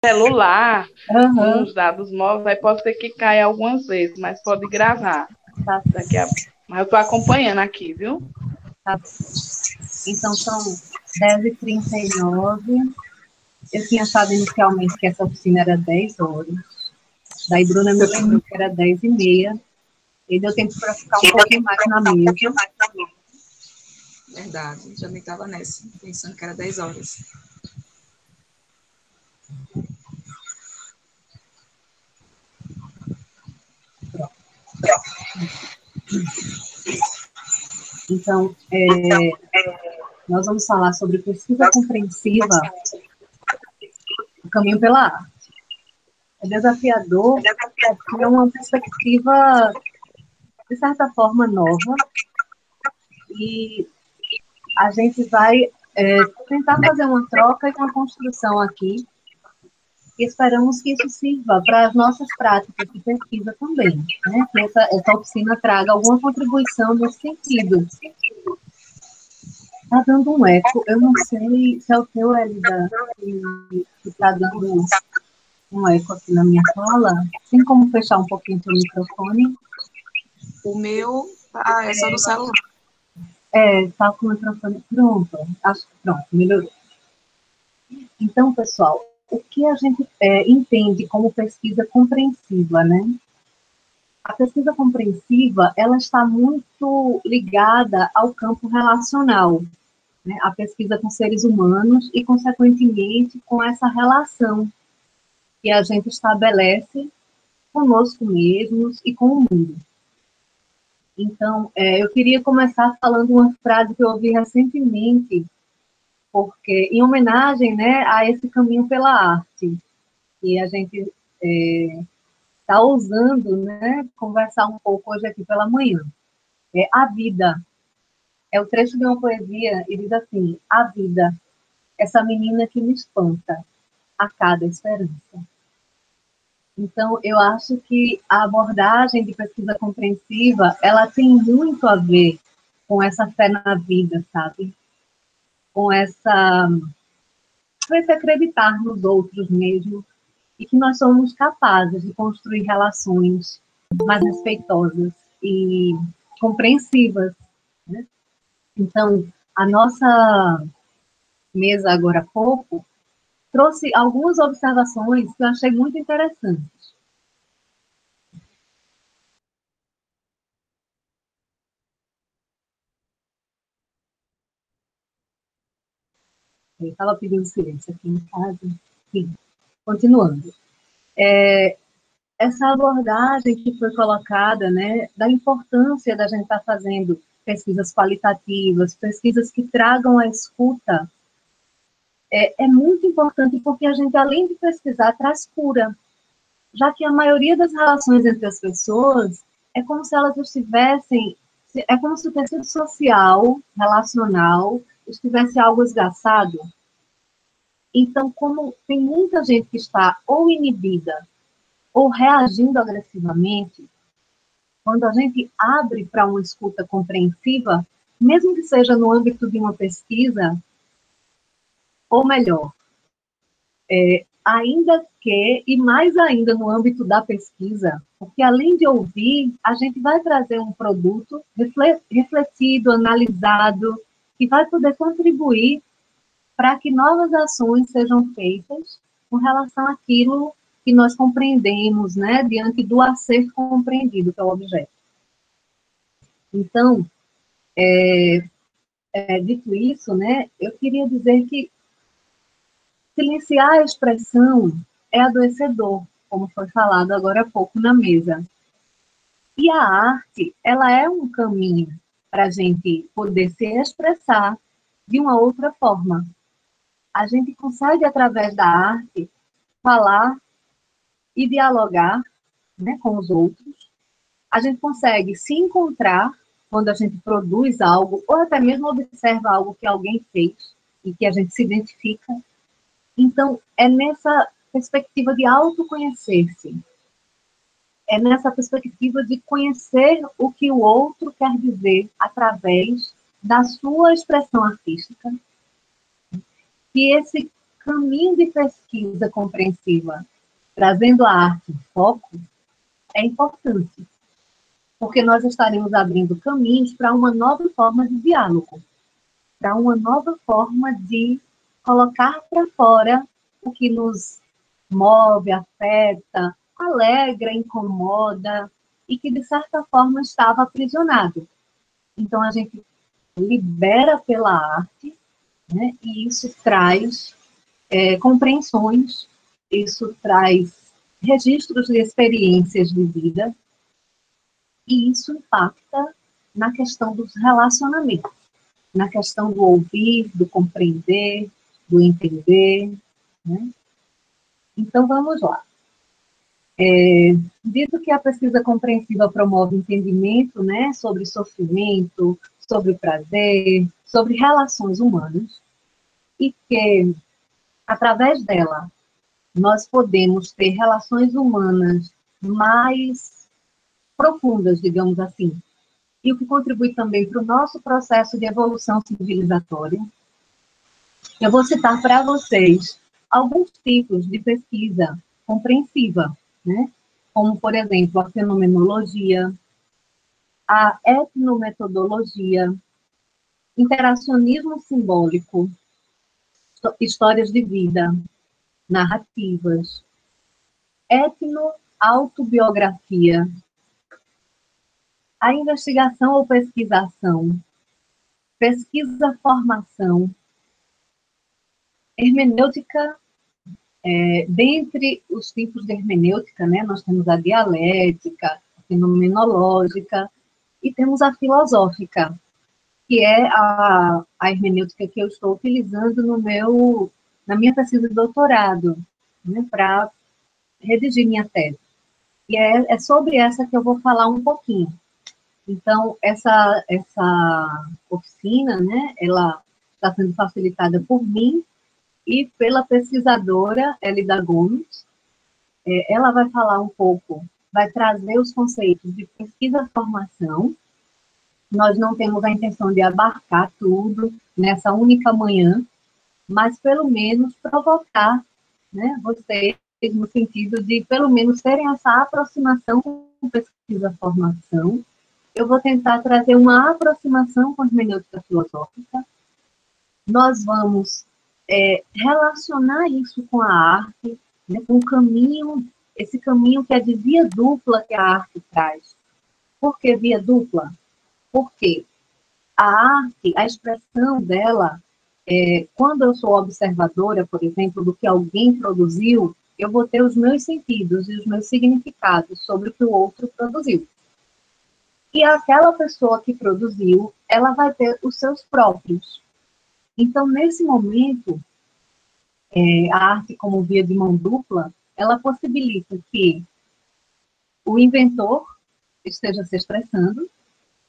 celular, Aham, nos dados móveis, aí pode ser que caia algumas vezes, mas pode gravar. tá, Daqui a... Mas eu estou acompanhando aqui, viu? tá. Então, são 10h39. Eu tinha achado inicialmente que essa oficina era 10 horas. Daí, Bruna me disse que era 10h30. E deu tempo para ficar um pouquinho mais na mesa. Verdade, já me estava nessa, pensando que era 10 horas. Então, nós vamos falar sobre pesquisa compreensiva, o caminho pela arte. É desafiador, porque é uma perspectiva, de certa forma, nova, e a gente vai tentar fazer uma troca e uma construção aqui, e esperamos que isso sirva para as nossas práticas de pesquisa também, né? Que essa oficina traga alguma contribuição nesse sentido. Está dando um eco, eu não sei se é o teu, Elida, que está dando um eco aqui na minha fala. Tem como fechar um pouquinho o teu microfone? O meu, é só do celular. Tá com o microfone pronto. Acho que pronto, melhorou. Então, pessoal, o que a gente entende como pesquisa compreensiva, né? A pesquisa compreensiva, ela está muito ligada ao campo relacional, né? A pesquisa com seres humanos e, consequentemente, com essa relação que a gente estabelece conosco mesmos e com o mundo. Então, eu queria começar falando uma frase que eu ouvi recentemente, porque em homenagem, né, a esse caminho pela arte, que a gente está ousando, né, conversar um pouco hoje aqui pela manhã. A vida é o trecho de uma poesia e diz assim: a vida, essa menina que me espanta a cada esperança. Então, eu acho que a abordagem de pesquisa compreensiva, ela tem muito a ver com essa fé na vida, sabe? Com esse acreditar nos outros mesmo, e que nós somos capazes de construir relações mais respeitosas e compreensivas, né? Então, a nossa mesa agora há pouco trouxe algumas observações que eu achei muito interessantes. Eu estava pedindo silêncio aqui em casa. Sim, continuando. Essa abordagem que foi colocada, né, da importância da gente estar fazendo pesquisas qualitativas, pesquisas que tragam a escuta, é muito importante porque a gente, além de pesquisar, traz cura, já que a maioria das relações entre as pessoas é como se elas estivessem, é como se o tecido social, relacional, estivesse algo esgaçado. Então, como tem muita gente que está ou inibida ou reagindo agressivamente, quando a gente abre para uma escuta compreensiva, mesmo que seja no âmbito de uma pesquisa, ou melhor, ainda que, e mais ainda no âmbito da pesquisa, porque além de ouvir, a gente vai trazer um produto refletido, analisado, que vai poder contribuir para que novas ações sejam feitas com relação àquilo que nós compreendemos, né, diante do a ser compreendido, que é o objeto. Então, dito isso, né, eu queria dizer que silenciar a expressão é adoecedor, como foi falado agora há pouco na mesa. E a arte, ela é um caminho para a gente poder se expressar de uma outra forma. A gente consegue, através da arte, falar e dialogar, né, com os outros. A gente consegue se encontrar quando a gente produz algo, ou até mesmo observa algo que alguém fez e que a gente se identifica. Então, é nessa perspectiva de autoconhecer-se, é nessa perspectiva de conhecer o que o outro quer dizer através da sua expressão artística, que esse caminho de pesquisa compreensiva, trazendo a arte em foco, é importante, porque nós estaremos abrindo caminhos para uma nova forma de diálogo, para uma nova forma de colocar para fora o que nos move, afeta, alegra, incomoda e que, de certa forma, estava aprisionado. Então, a gente libera pela arte, né? E isso traz compreensões, isso traz registros de experiências de vida, e isso impacta na questão dos relacionamentos, na questão do ouvir, do compreender, do entender, né? Então, vamos lá. Dito que a pesquisa compreensiva promove entendimento, né, sobre sofrimento, sobre prazer, sobre relações humanas, e que, através dela, nós podemos ter relações humanas mais profundas, digamos assim, e o que contribui também para o nosso processo de evolução civilizatória. Eu vou citar para vocês alguns tipos de pesquisa compreensiva, né? Como, por exemplo, a fenomenologia, a etnometodologia, interacionismo simbólico, histórias de vida, narrativas, etnoautobiografia, a investigação ou pesquisação, pesquisa-formação, hermenêutica. Dentre os tipos de hermenêutica, né, nós temos a dialética, a fenomenológica e temos a filosófica, que é a hermenêutica que eu estou utilizando na minha pesquisa de doutorado, né, para redigir minha tese. E é sobre essa que eu vou falar um pouquinho. Então, essa oficina, né, ela está sendo facilitada por mim e pela pesquisadora Elida Gomes. Ela vai falar um pouco, vai trazer os conceitos de pesquisa-formação. Nós não temos a intenção de abarcar tudo nessa única manhã, mas pelo menos provocar, né, vocês no sentido de pelo menos terem essa aproximação com pesquisa-formação. Eu vou tentar trazer uma aproximação com a hermenêutica filosófica. Nós vamos relacionar isso com a arte, né, com o caminho, esse caminho que é de via dupla que a arte traz. Por que via dupla? Porque a arte, a expressão dela, quando eu sou observadora, por exemplo, do que alguém produziu, eu vou ter os meus sentidos e os meus significados sobre o que o outro produziu. E aquela pessoa que produziu, ela vai ter os seus próprios. Então, nesse momento, a arte como via de mão dupla, ela possibilita que o inventor esteja se expressando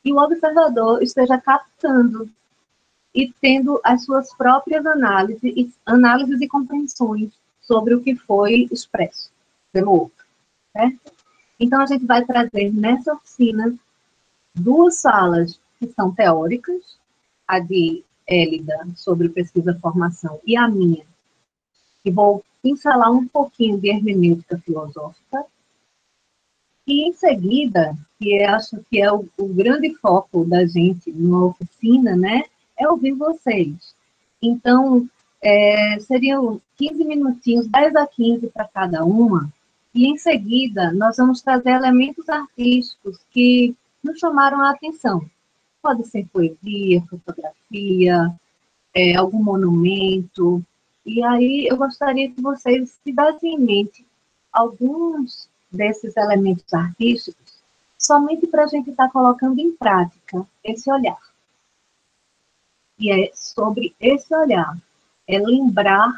e o observador esteja captando e tendo as suas próprias análises e compreensões sobre o que foi expresso pelo outro, certo? Então, a gente vai trazer nessa oficina 2 salas que são teóricas, a de Elida sobre pesquisa-formação e a minha, que vou pincelar um pouquinho de hermenêutica filosófica, e em seguida, que acho que é o grande foco da gente numa oficina, né, é ouvir vocês. Então, seriam 15 minutinhos, 10 a 15 para cada uma, e em seguida nós vamos trazer elementos artísticos que nos chamaram a atenção. Pode ser poesia, fotografia, algum monumento. E aí eu gostaria que vocês tivessem em mente alguns desses elementos artísticos, somente para a gente estar colocando em prática esse olhar. E é sobre esse olhar, é lembrar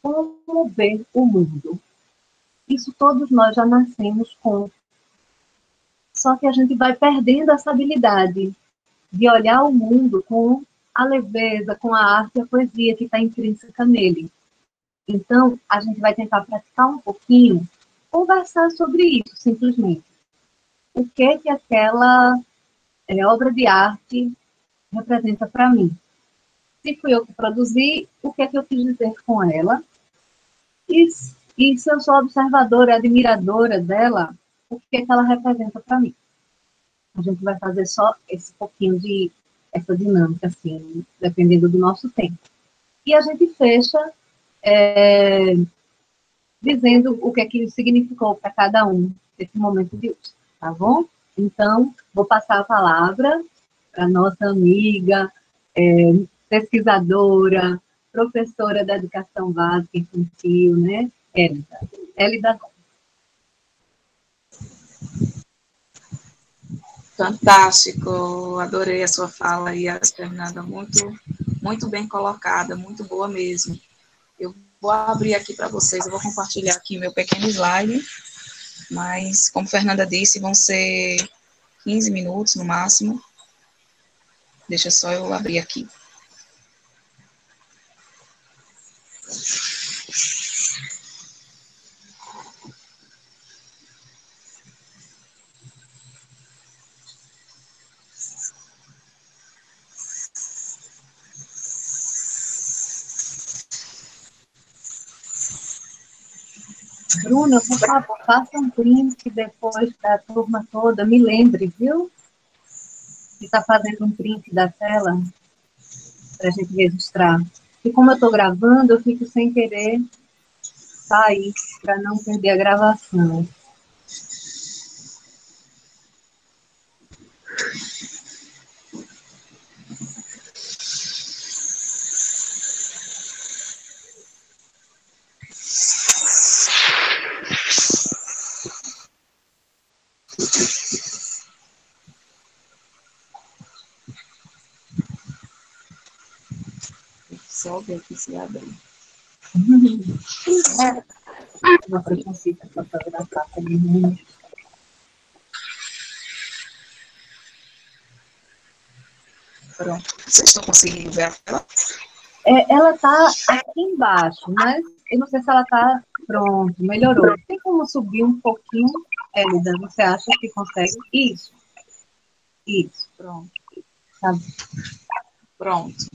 como ver o mundo. Isso todos nós já nascemos com. Só que a gente vai perdendo essa habilidade de olhar o mundo com a leveza, com a arte e a poesia que está intrínseca nele. Então, a gente vai tentar praticar um pouquinho, conversar sobre isso, simplesmente. O que aquela obra de arte representa para mim. Se fui eu que produzi, o que é que eu quis dizer com ela? E, e se eu sou observadora, admiradora dela, o que é que ela representa para mim? A gente vai fazer só esse pouquinho de essa dinâmica, assim, dependendo do nosso tempo. E a gente fecha dizendo o que é que significou para cada um esse momento de hoje, tá bom? Então, vou passar a palavra para nossa amiga, pesquisadora, professora da educação básica infantil, né, Hélida. Hélida. Fantástico, adorei a sua fala aí, Fernanda, muito bem colocada, muito boa mesmo. Eu vou abrir aqui para vocês, eu vou compartilhar aqui meu pequeno slide, mas, como a Fernanda disse, vão ser 15 minutos no máximo. Deixa só eu abrir aqui. Bruna, por favor, faça um print depois da turma toda, me lembre, viu? De estar fazendo um print da tela para a gente registrar. E como eu estou gravando, eu fico sem querer sair para não perder a gravação. Só ver aqui se abre. Uma preconceito para fotografar também. Pronto. Vocês estão conseguindo ver a tela? Ela está aqui embaixo, mas eu não sei se ela está pronto, melhorou. Tem como subir um pouquinho, Hélida? Você acha que consegue? Isso. Pronto. Tá. Pronto.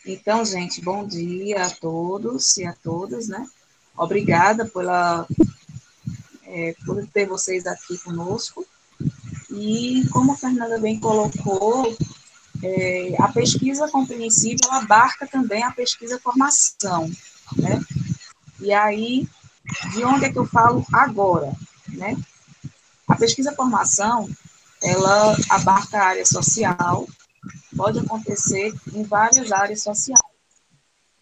Então, gente, bom dia a todos e a todas, né? Obrigada por ter vocês aqui conosco. E como a Fernanda bem colocou, a pesquisa compreensível ela abarca também a pesquisa-formação, né? E aí, de onde é que eu falo agora, né? A pesquisa-formação, ela abarca a área social, pode acontecer em várias áreas sociais,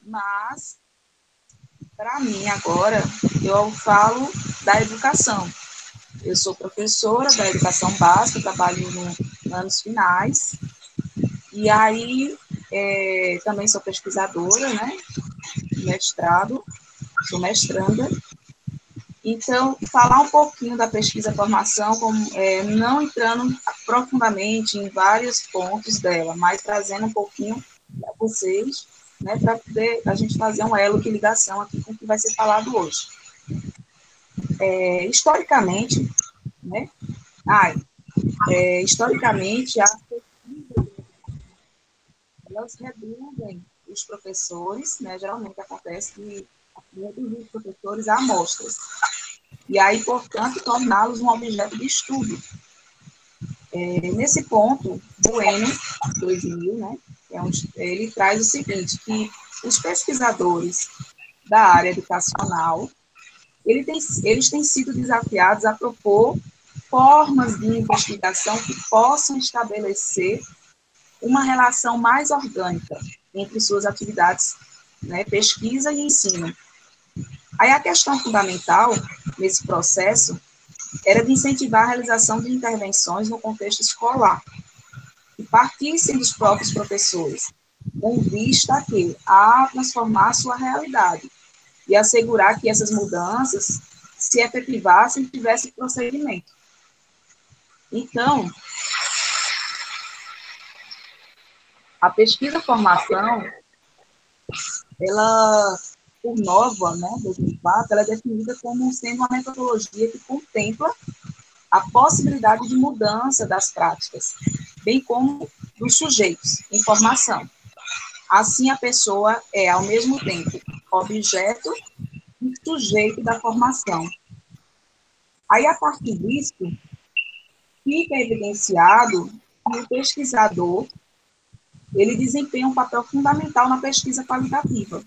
mas, para mim, agora, eu falo da educação. Eu sou professora da educação básica, trabalho nos anos finais, e aí também sou pesquisadora, né? Mestrado, sou mestranda. Então, falar um pouquinho da pesquisa-formação, não entrando profundamente em vários pontos dela, mas trazendo um pouquinho para vocês, né, para poder a gente fazer um elo de ligação aqui com o que vai ser falado hoje. Historicamente, né, historicamente, as pesquisas, elas reduzem os professores, né, geralmente acontece que reduzir os professores a amostras. E aí, portanto, torná-los um objeto de estudo. Nesse ponto, Bueno, 2000, né, ele traz o seguinte, que os pesquisadores da área educacional, eles têm sido desafiados a propor formas de investigação que possam estabelecer uma relação mais orgânica entre suas atividades, né, pesquisa e ensino. Aí a questão fundamental nesse processo era de incentivar a realização de intervenções no contexto escolar, que partissem dos próprios professores, com vista a transformar sua realidade e assegurar que essas mudanças se efetivassem e tivessem procedimento. Então, a pesquisa-formação, ela, por nova, né, 2004, ela é definida como sendo uma metodologia que contempla a possibilidade de mudança das práticas, bem como dos sujeitos em formação. Assim, a pessoa é, ao mesmo tempo, objeto e sujeito da formação. Aí, a partir disso, fica evidenciado que o pesquisador, ele desempenha um papel fundamental na pesquisa qualitativa,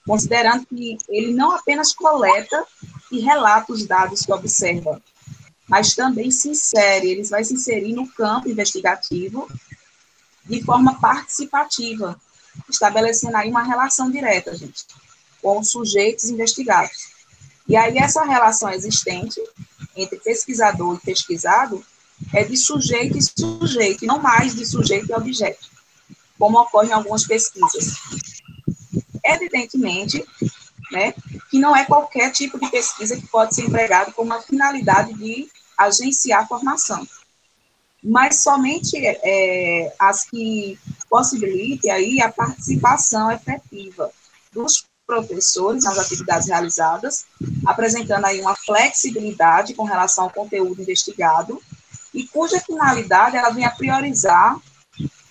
considerando que ele não apenas coleta e relata os dados que observa, mas também se insere, ele vai se inserir no campo investigativo de forma participativa, estabelecendo aí uma relação direta, gente, com os sujeitos investigados. E aí essa relação existente entre pesquisador e pesquisado é de sujeito e sujeito, e não mais de sujeito e objeto, como ocorre em algumas pesquisas. Evidentemente, né, que não é qualquer tipo de pesquisa que pode ser empregado com uma finalidade de agenciar a formação, mas somente as que possibilitem aí a participação efetiva dos professores nas atividades realizadas, apresentando aí uma flexibilidade com relação ao conteúdo investigado, e cuja finalidade ela vem a priorizar,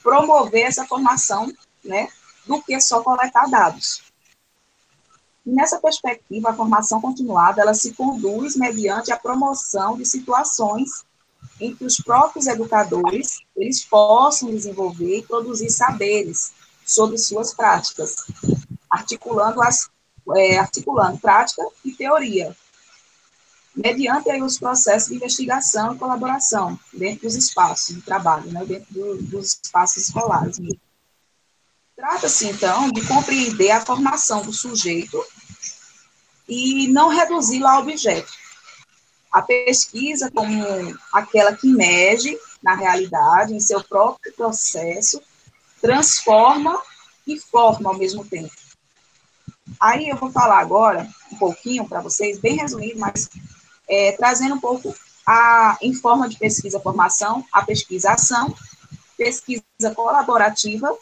promover essa formação, né, do que só coletar dados. E nessa perspectiva, a formação continuada, ela se conduz mediante a promoção de situações em que os próprios educadores, eles possam desenvolver e produzir saberes sobre suas práticas, articulando prática e teoria, mediante aí os processos de investigação e colaboração dentro dos espaços de trabalho, né, dentro dos espaços escolares mesmo. Trata-se, então, de compreender a formação do sujeito e não reduzi-lo a objeto. A pesquisa como aquela que emerge na realidade, em seu próprio processo, transforma e forma ao mesmo tempo. Aí eu vou falar agora um pouquinho para vocês, bem resumido, mas trazendo um pouco em forma de pesquisa-formação, a pesquisa-ação, pesquisa colaborativa,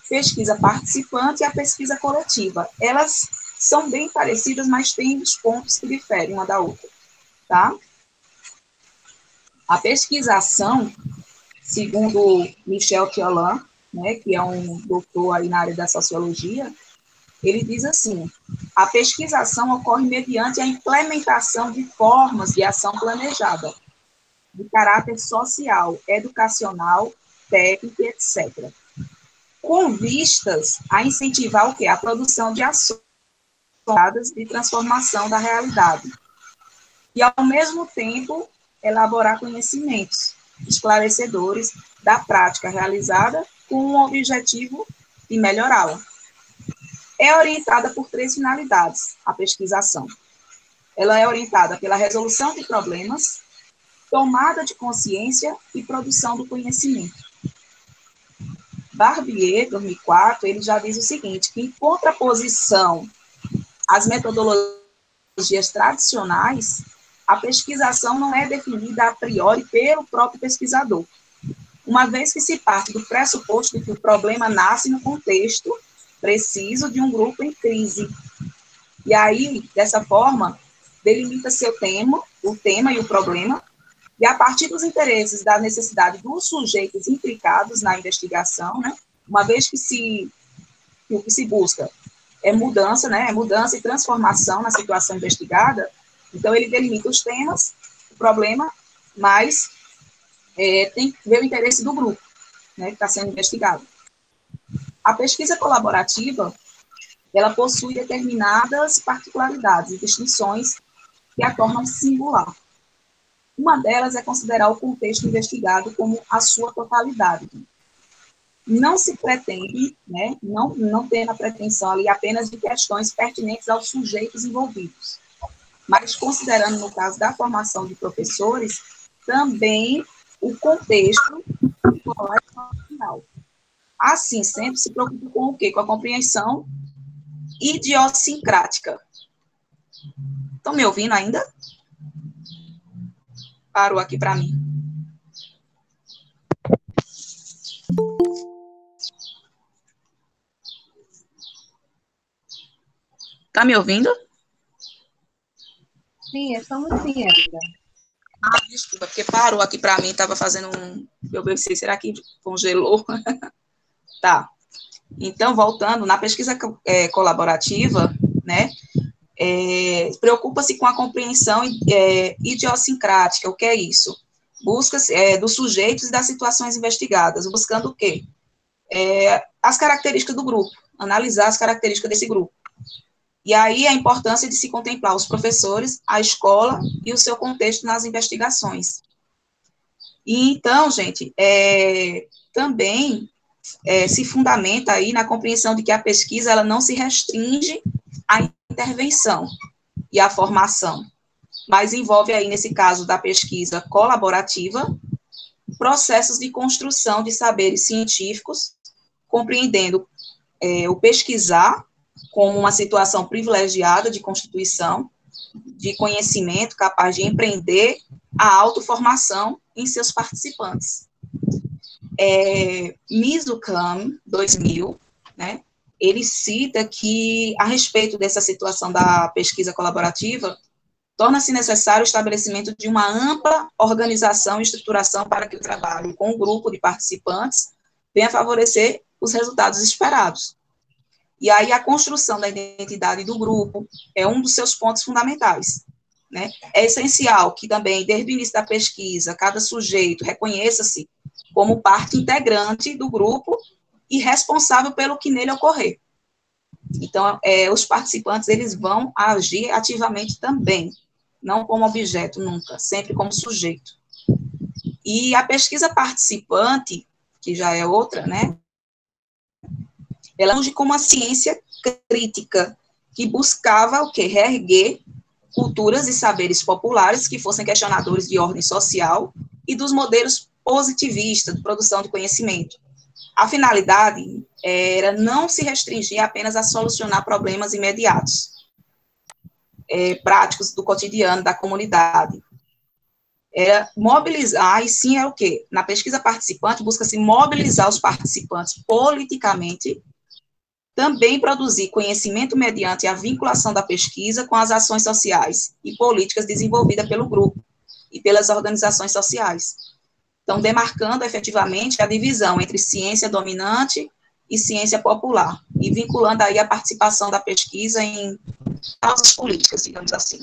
pesquisa participante e a pesquisa coletiva. Elas são bem parecidas, mas têm os pontos que diferem uma da outra, tá? A pesquisação, segundo Michel Tiolan, né, que é um doutor aí na área da sociologia, ele diz assim: a pesquisação ocorre mediante a implementação de formas de ação planejada, de caráter social, educacional, técnico, etc., com vistas a incentivar o quê? A produção de ações de transformação da realidade. E, ao mesmo tempo, elaborar conhecimentos esclarecedores da prática realizada com o objetivo de melhorá-la. É orientada por 3 finalidades, a pesquisação. Ela é orientada pela resolução de problemas, tomada de consciência e produção do conhecimento. Barbier, 2004, ele já diz o seguinte, que em contraposição às metodologias tradicionais, a pesquisação não é definida a priori pelo próprio pesquisador, uma vez que se parte do pressuposto de que o problema nasce no contexto preciso de um grupo em crise. E aí, dessa forma, delimita-se o tema e o problema, e a partir dos interesses da necessidade dos sujeitos implicados na investigação, né, uma vez que o que se busca é mudança, né, mudança e transformação na situação investigada, então ele delimita os temas, o problema, mas tem que ver o interesse do grupo, né, que está sendo investigado. A pesquisa colaborativa, ela possui determinadas particularidades e distinções que a tornam singular. Uma delas é considerar o contexto investigado como a sua totalidade. Não se pretende, né, não tem a pretensão ali apenas de questões pertinentes aos sujeitos envolvidos, mas considerando, no caso da formação de professores, também o contexto final. Assim, sempre se preocupa com o quê? Com a compreensão idiosincrática. Estão me ouvindo ainda? Parou aqui para mim. Está me ouvindo? Sim, estamos sim, Edgar. Ah, desculpa, porque parou aqui para mim, estava fazendo um... Eu pensei, será que congelou? Tá. Então, voltando, na pesquisa colaborativa, né, preocupa-se com a compreensão idiosincrática. O que é isso? Busca dos sujeitos e das situações investigadas, buscando o quê? As características do grupo, analisar as características desse grupo. E aí a importância de se contemplar os professores, a escola e o seu contexto nas investigações. E então, gente, também se fundamenta aí na compreensão de que a pesquisa ela não se restringe à intervenção e à formação, mas envolve aí, nesse caso da pesquisa colaborativa, processos de construção de saberes científicos, compreendendo o pesquisar como uma situação privilegiada de constituição, de conhecimento capaz de empreender a autoformação em seus participantes. Mizukami, 2000, né, ele cita que, a respeito dessa situação da pesquisa colaborativa, torna-se necessário o estabelecimento de uma ampla organização e estruturação para que o trabalho com o grupo de participantes venha favorecer os resultados esperados. E aí a construção da identidade do grupo é um dos seus pontos fundamentais, né? É essencial que também, desde o início da pesquisa, cada sujeito reconheça-se como parte integrante do grupo e responsável pelo que nele ocorrer. Então, os participantes, eles vão agir ativamente também, não como objeto nunca, sempre como sujeito. E a pesquisa participante, que já é outra, né? Ela surge como uma ciência crítica, que buscava o quê? Reerguer culturas e saberes populares que fossem questionadores de ordem social e dos modelos positivistas de produção de conhecimento. A finalidade era não se restringir apenas a solucionar problemas imediatos, práticos do cotidiano da comunidade. Era mobilizar, e sim é o quê? Na pesquisa participante, busca-se mobilizar os participantes politicamente, também produzir conhecimento mediante a vinculação da pesquisa com as ações sociais e políticas desenvolvidas pelo grupo e pelas organizações sociais. Então, demarcando efetivamente a divisão entre ciência dominante e ciência popular, e vinculando aí a participação da pesquisa em causas políticas, digamos assim.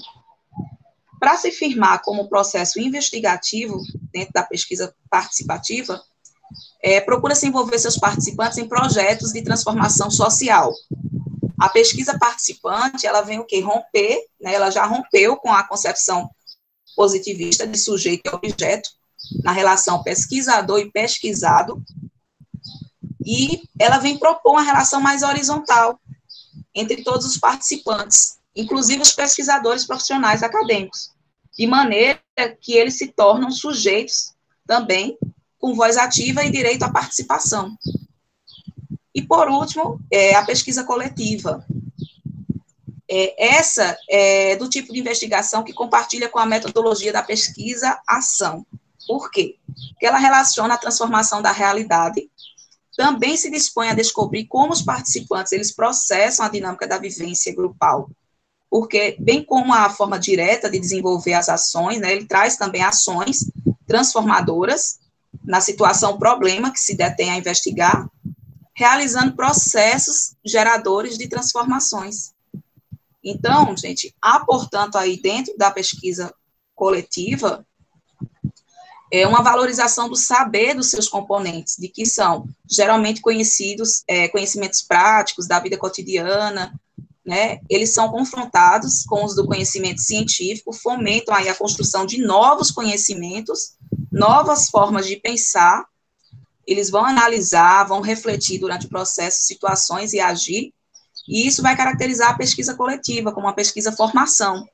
Para se firmar como processo investigativo dentro da pesquisa participativa, procura-se envolver seus participantes em projetos de transformação social. A pesquisa participante, ela vem o quê? Romper, né, ela já rompeu com a concepção positivista de sujeito e objeto, na relação pesquisador e pesquisado, e ela vem propor uma relação mais horizontal entre todos os participantes, inclusive os pesquisadores profissionais acadêmicos, de maneira que eles se tornam sujeitos também com voz ativa e direito à participação. E, por último, a pesquisa coletiva. Essa é do tipo de investigação que compartilha com a metodologia da pesquisa-ação. Por quê? Porque ela relaciona a transformação da realidade, também se dispõe a descobrir como os participantes eles processam a dinâmica da vivência grupal, porque, bem como a forma direta de desenvolver as ações, né, ele traz também ações transformadoras na situação problema que se detém a investigar, realizando processos geradores de transformações. Então, gente, há, portanto, aí dentro da pesquisa coletiva, uma valorização do saber dos seus componentes, de que são geralmente conhecidos, conhecimentos práticos da vida cotidiana, né? Eles são confrontados com os do conhecimento científico, fomentam aí a construção de novos conhecimentos, novas formas de pensar, eles vão analisar, vão refletir durante o processo situações e agir, e isso vai caracterizar a pesquisa coletiva como uma pesquisa-formação,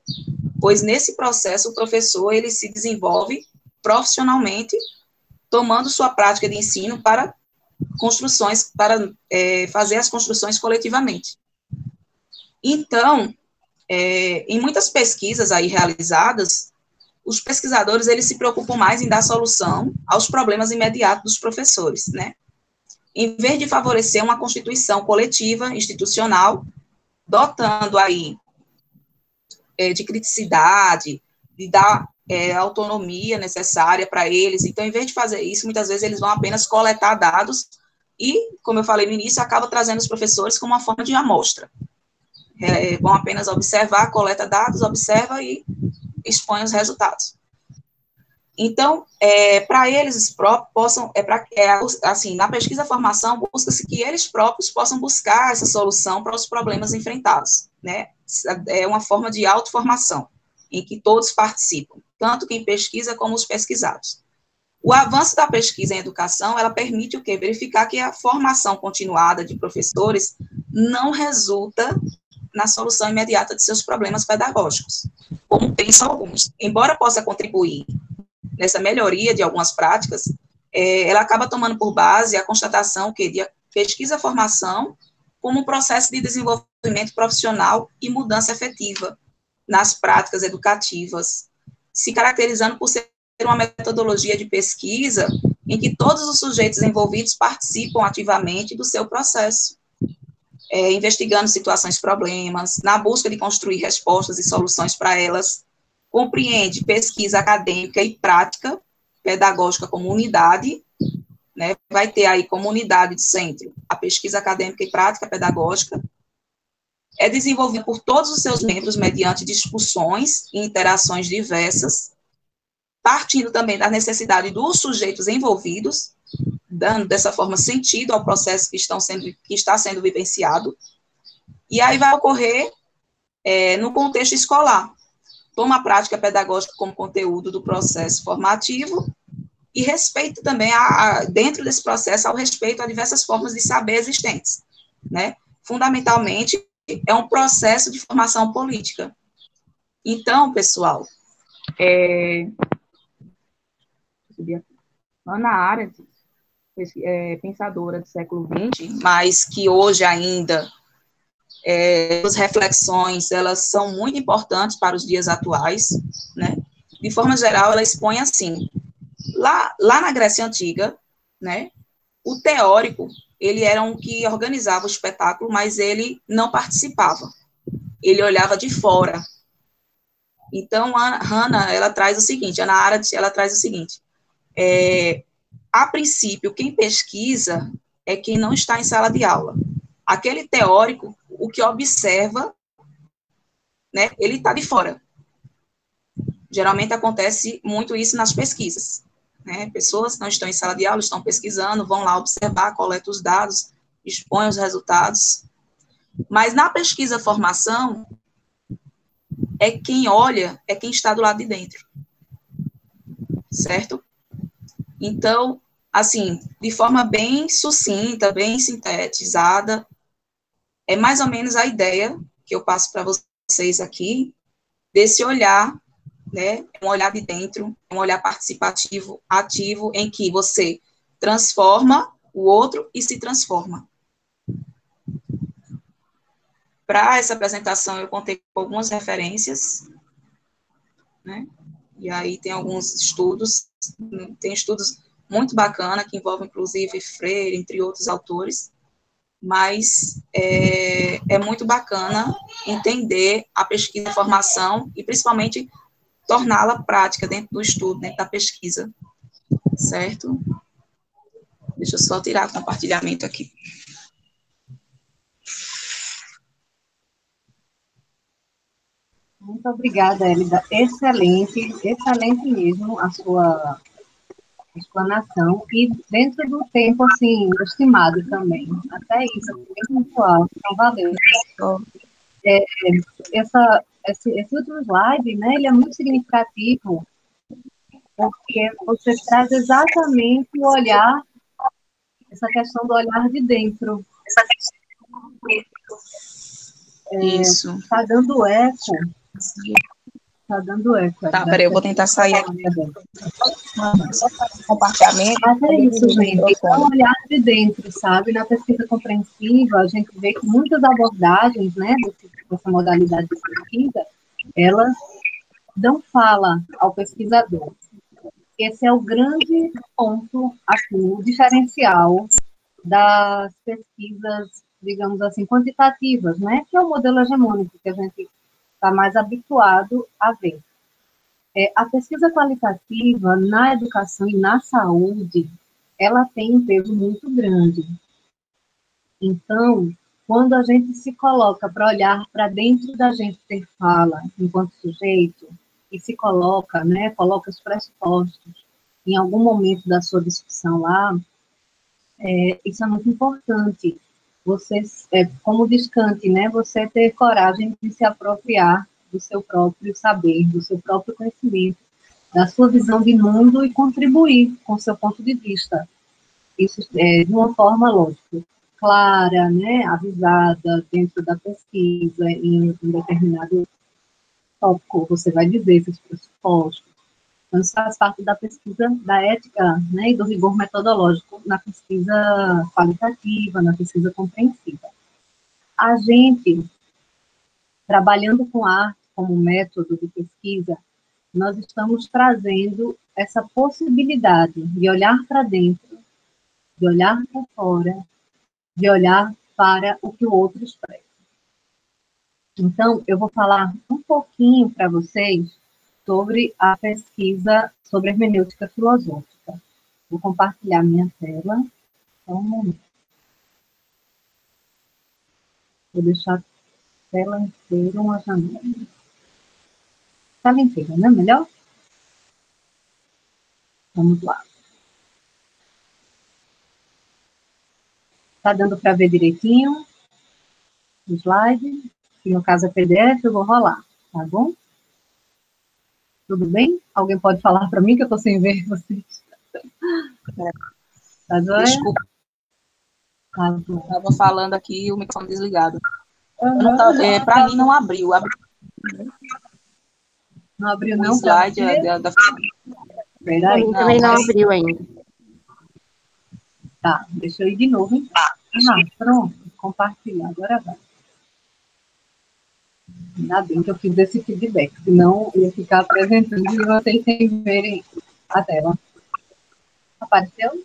pois nesse processo o professor ele se desenvolve profissionalmente, tomando sua prática de ensino para construções, para fazer as construções coletivamente. Então, em muitas pesquisas aí realizadas, os pesquisadores, eles se preocupam mais em dar solução aos problemas imediatos dos professores, né? Em vez de favorecer uma constituição coletiva, institucional, dotando aí de criticidade, de dar autonomia necessária para eles. Então, em vez de fazer isso, muitas vezes eles vão apenas coletar dados e, como eu falei no início, acaba trazendo os professores como uma forma de amostra. Vão apenas observar, coleta dados, observa e expõe os resultados. Então, para eles próprios possam, assim, na pesquisa-formação, busca-se que eles próprios possam buscar essa solução para os problemas enfrentados, né? É uma forma de autoformação, em que todos participam, tanto quem pesquisa como os pesquisados. O avanço da pesquisa em educação, ela permite o quê? Verificar que a formação continuada de professores não resulta na solução imediata de seus problemas pedagógicos, como pensam alguns. Embora possa contribuir nessa melhoria de algumas práticas, ela acaba tomando por base a constatação que de pesquisa-formação como um processo de desenvolvimento profissional e mudança efetiva nas práticas educativas, se caracterizando por ser uma metodologia de pesquisa em que todos os sujeitos envolvidos participam ativamente do seu processo, investigando situações, problemas, na busca de construir respostas e soluções para elas, compreende pesquisa acadêmica e prática pedagógica como unidade, né? Vai ter aí como unidade de centro a pesquisa acadêmica e prática pedagógica, é desenvolvido por todos os seus membros mediante discussões e interações diversas, partindo também da necessidade dos sujeitos envolvidos, dando dessa forma sentido ao processo que está sendo vivenciado, e aí vai ocorrer no contexto escolar. Toma a prática pedagógica como conteúdo do processo formativo e respeito também, dentro desse processo, ao respeito a diversas formas de saber existentes, né? Fundamentalmente, é um processo de formação política. Então, pessoal, Hannah Arendt, pensadora do século XX, mas que hoje ainda as reflexões, elas são muito importantes para os dias atuais, né? De forma geral, ela expõe assim, lá na Grécia Antiga, né, o teórico, ele era um que organizava o espetáculo, mas ele não participava, ele olhava de fora. Então, a Hannah, ela traz o seguinte, Hannah Arendt, ela traz o seguinte, a princípio, quem pesquisa é quem não está em sala de aula. Aquele teórico, o que observa, né, ele está de fora. Geralmente acontece muito isso nas pesquisas, né? Pessoas não estão em sala de aula, estão pesquisando, vão lá observar, coletam os dados, expõem os resultados. Mas na pesquisa-formação, quem olha, é quem está do lado de dentro. Certo? Então, assim, de forma bem sucinta, bem sintetizada, é mais ou menos a ideia que eu passo para vocês aqui, desse olhar, né, um olhar de dentro, um olhar participativo, ativo, em que você transforma o outro e se transforma. Para essa apresentação, eu contei com algumas referências, né, e aí tem alguns estudos, tem estudos muito bacanas, que envolvem, inclusive, Freire, entre outros autores, mas é muito bacana entender a pesquisa e formação, e principalmente torná-la prática dentro do estudo, dentro da pesquisa, certo? Deixa eu só tirar o compartilhamento aqui. Muito obrigada, Elida. Excelente, excelente mesmo a sua explanação, e dentro do tempo, assim, estimado também. Até isso, bem pontual. Então, valeu. Esse último slide, né, ele é muito significativo, porque você traz exatamente o olhar, essa questão do olhar de dentro. Isso. Está dando eco. Está dando eco. Tá, peraí, eu vou tentar sair aqui. Compartilhamento. Mas é isso, gente. É um olhar de dentro, sabe? Na pesquisa compreensiva, a gente vê que muitas abordagens, né, dessa modalidade de pesquisa, elas dão fala ao pesquisador. Esse é o grande ponto, assim, o diferencial das pesquisas, digamos assim, quantitativas, né? Que é o modelo hegemônico que a gente está mais habituado a ver. A pesquisa qualitativa na educação e na saúde, ela tem um peso muito grande. Então, quando a gente se coloca para olhar para dentro da gente ter fala, enquanto sujeito, e se coloca, né, coloca os pressupostos em algum momento da sua discussão lá, isso é muito importante. Você, como diz Kant, né, você ter coragem de se apropriar do seu próprio saber, do seu próprio conhecimento, da sua visão de mundo e contribuir com o seu ponto de vista. Isso de uma forma lógica, clara, né, avisada dentro da pesquisa, em um determinado tópico, você vai dizer esses pressupostos. Então, isso faz parte da pesquisa, da ética, né, e do rigor metodológico na pesquisa qualitativa, na pesquisa compreensiva. A gente, trabalhando com arte como método de pesquisa, nós estamos trazendo essa possibilidade de olhar para dentro, de olhar para fora, de olhar para o que o outro expressa. Então, eu vou falar um pouquinho para vocês sobre a pesquisa sobre hermenêutica filosófica. Vou compartilhar minha tela. Só um momento. Vou deixar a tela inteira, uma janela. Tela inteira, não é melhor? Vamos lá. Está dando para ver direitinho o slide? Se no caso é PDF, eu vou rolar, tá bom? Tudo bem? Alguém pode falar para mim que eu estou sem ver vocês? Tá joia? Desculpa, Tá bom. estava falando aqui o microfone desligado. Uhum. Para mim não abriu. Não abriu O não? slide Para Para Peraí. mim também não abriu ainda. Tá, deixa eu ir de novo, hein? Pronto, compartilhar, agora vai. Ainda bem que eu fiz esse feedback, senão eu ia ficar apresentando e vocês sem verem a tela. Apareceu?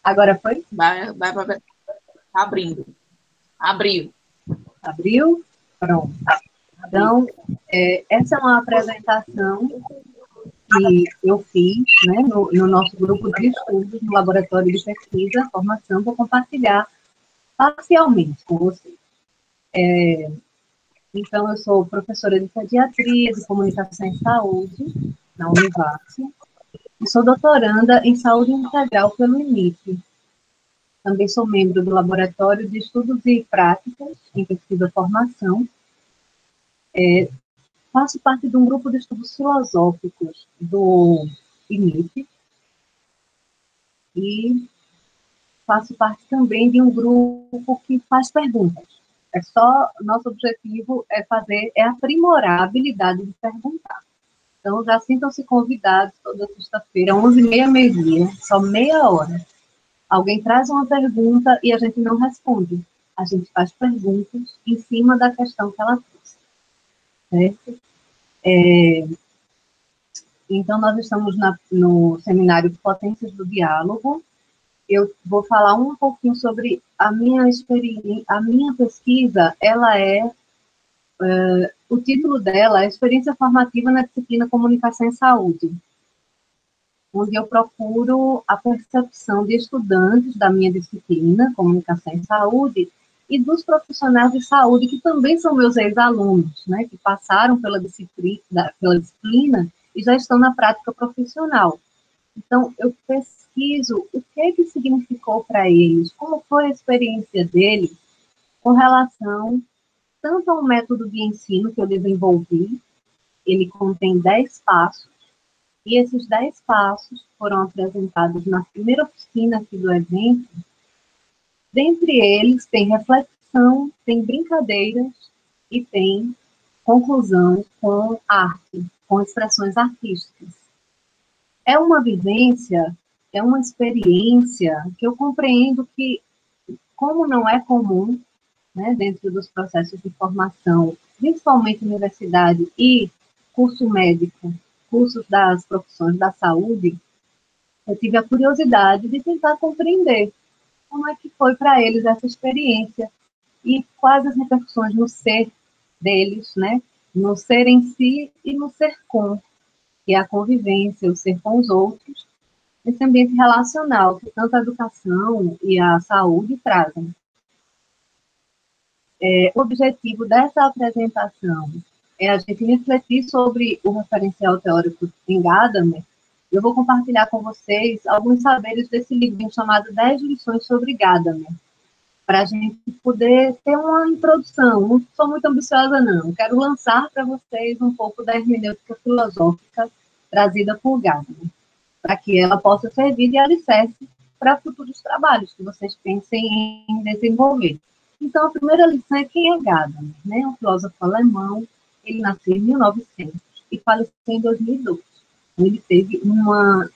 Agora foi? Vai abrindo. Abriu. Abriu? Pronto. Então, essa é uma apresentação que eu fiz, né, no nosso grupo de estudos, no Laboratório de Pesquisa, Formação, vou compartilhar parcialmente com vocês. Então, eu sou professora de pediatria, de comunicação em saúde, na Univasf, e sou doutoranda em saúde integral pelo INIP. Também sou membro do Laboratório de Estudos e Práticas em Pesquisa e Formação. Faço parte de um grupo de estudos filosóficos do INIP e faço parte também de um grupo que faz perguntas. Nosso objetivo é aprimorar a habilidade de perguntar. Então, já sintam-se convidados toda sexta-feira, 11h30, meio-dia, só meia hora. Alguém traz uma pergunta e a gente não responde. A gente faz perguntas em cima da questão que ela trouxe. Certo? Então, nós estamos no seminário Potências do Diálogo. Eu vou falar um pouquinho sobre a minha experiência. A minha pesquisa, o título dela é Experiência Formativa na Disciplina Comunicação em Saúde, onde eu procuro a percepção de estudantes da minha disciplina, Comunicação em Saúde, e dos profissionais de saúde, que também são meus ex-alunos, né, que passaram pela disciplina e já estão na prática profissional. Então, eu pesquiso o que significou para eles, como foi a experiência deles com relação tanto ao método de ensino que eu desenvolvi. Ele contém 10 passos, e esses 10 passos foram apresentados na primeira oficina aqui do evento. Dentre eles, tem reflexão, tem brincadeiras e tem conclusão com arte, com expressões artísticas. É uma vivência, é uma experiência que eu compreendo que, como não é comum, né, dentro dos processos de formação, principalmente universidade e curso médico, cursos das profissões da saúde, eu tive a curiosidade de tentar compreender como é que foi para eles essa experiência e quais as repercussões no ser deles, né, no ser em si e no ser com, que é a convivência, o ser com os outros, esse ambiente relacional que tanto a educação e a saúde trazem. O objetivo dessa apresentação é a gente refletir sobre o referencial teórico em Gadamer. Eu vou compartilhar com vocês alguns saberes desse livrinho chamado 10 lições sobre Gadamer, para a gente poder ter uma introdução. Não sou muito ambiciosa, não. Quero lançar para vocês um pouco da hermenêutica filosófica trazida por Gadamer, para que ela possa servir de alicerce para futuros trabalhos que vocês pensem em desenvolver. Então, a primeira lição é quem é Gadamer, né? Um filósofo alemão. Ele nasceu em 1900 e faleceu em 2012. Ele teve uma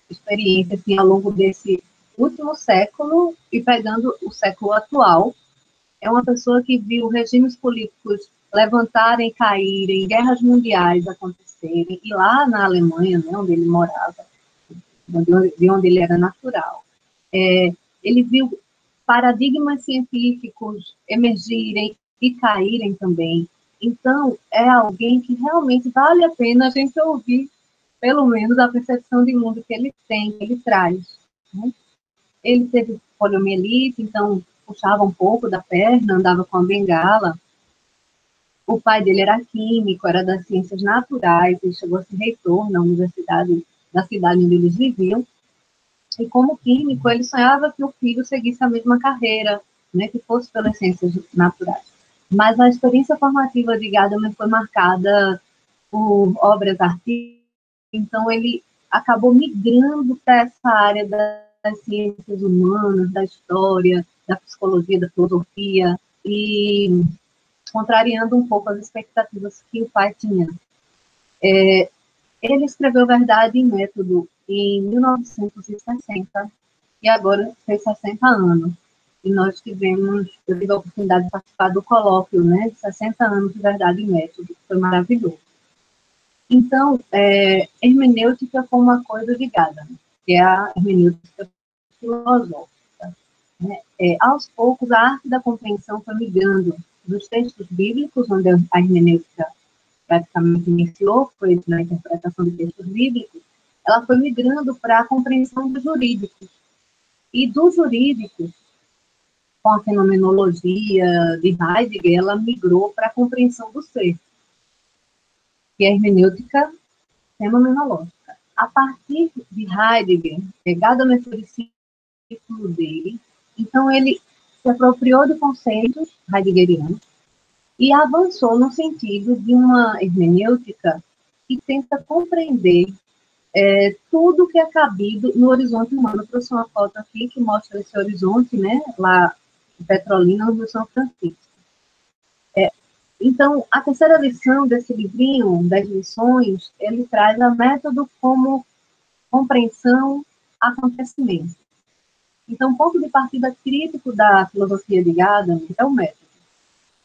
experiência assim, ao longo desse último século e pegando o século atual. É uma pessoa que viu regimes políticos levantarem, caírem, guerras mundiais acontecerem, e lá na Alemanha, né, onde ele morava, de onde ele era natural, ele viu paradigmas científicos emergirem e caírem também. Então, é alguém que realmente vale a pena a gente ouvir, pelo menos, a percepção de mundo que ele tem, que ele traz. Né? Ele teve poliomielite, então puxava um pouco da perna, andava com a bengala. O pai dele era químico, era das ciências naturais, ele chegou a ser reitor na universidade da cidade onde eles viviam. E como químico, ele sonhava que o filho seguisse a mesma carreira, né, que fosse pelas ciências naturais. Mas a experiência formativa de Gadamer foi marcada por obras artísticas, então ele acabou migrando para essa área das ciências humanas, da história, da psicologia, da filosofia, e contrariando um pouco as expectativas que o pai tinha. Ele escreveu Verdade e Método em 1960, e agora fez 60 anos. E nós eu tive a oportunidade de participar do colóquio, né, de 60 anos de Verdade e Método, que foi maravilhoso. Então, hermenêutica foi uma coisa de Gadamer, que é a hermenêutica filosófica. Né? Aos poucos, a arte da compreensão foi migrando dos textos bíblicos, onde a hermenêutica praticamente iniciou, foi na interpretação de textos bíblicos, ela foi migrando para a compreensão dos jurídicos. E dos jurídicos, com a fenomenologia de Heidegger, ela migrou para a compreensão do ser, que é a hermenêutica fenomenológica. A partir de Heidegger, Gadamer foi discípulo dele, então ele se apropriou de conceitos heideggerianos e avançou no sentido de uma hermenêutica que tenta compreender tudo que é cabido no horizonte humano. Trouxe uma foto aqui que mostra esse horizonte, né, lá em Petrolina, no Rio São Francisco. Então, a terceira lição desse livrinho, 10 lições, ele traz a método como compreensão, acontecimento. Então, o ponto de partida crítico da filosofia de Gadamer é o método.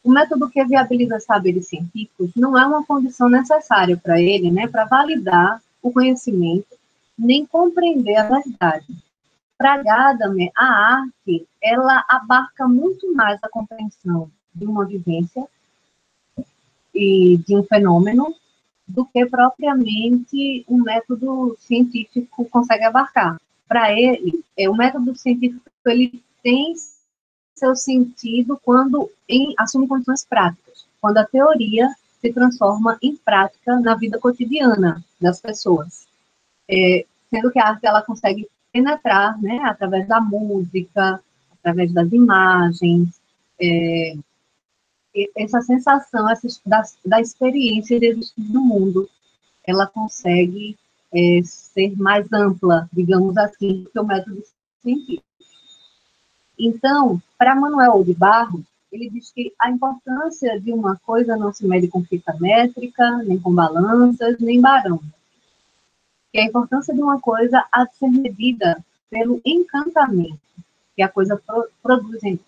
O método que viabiliza saberes científicos não é uma condição necessária para ele, né, para validar o conhecimento, nem compreender a verdade. Para Gadamer, a arte, ela abarca muito mais a compreensão de uma vivência e de um fenômeno do que propriamente um método científico consegue abarcar. Para ele, o método científico ele tem seu sentido quando assume condições práticas, quando a teoria se transforma em prática na vida cotidiana das pessoas. Sendo que a arte ela consegue penetrar, né, através da música, através das imagens, essa sensação da experiência de existir no mundo, ela consegue ser mais ampla, digamos assim, do que o método científico. Então, para Manuel de Barros, ele diz que a importância de uma coisa não se mede com fita métrica, nem com balanças, nem barão. Que a importância de uma coisa há de ser medida pelo encantamento que a coisa produz em nós.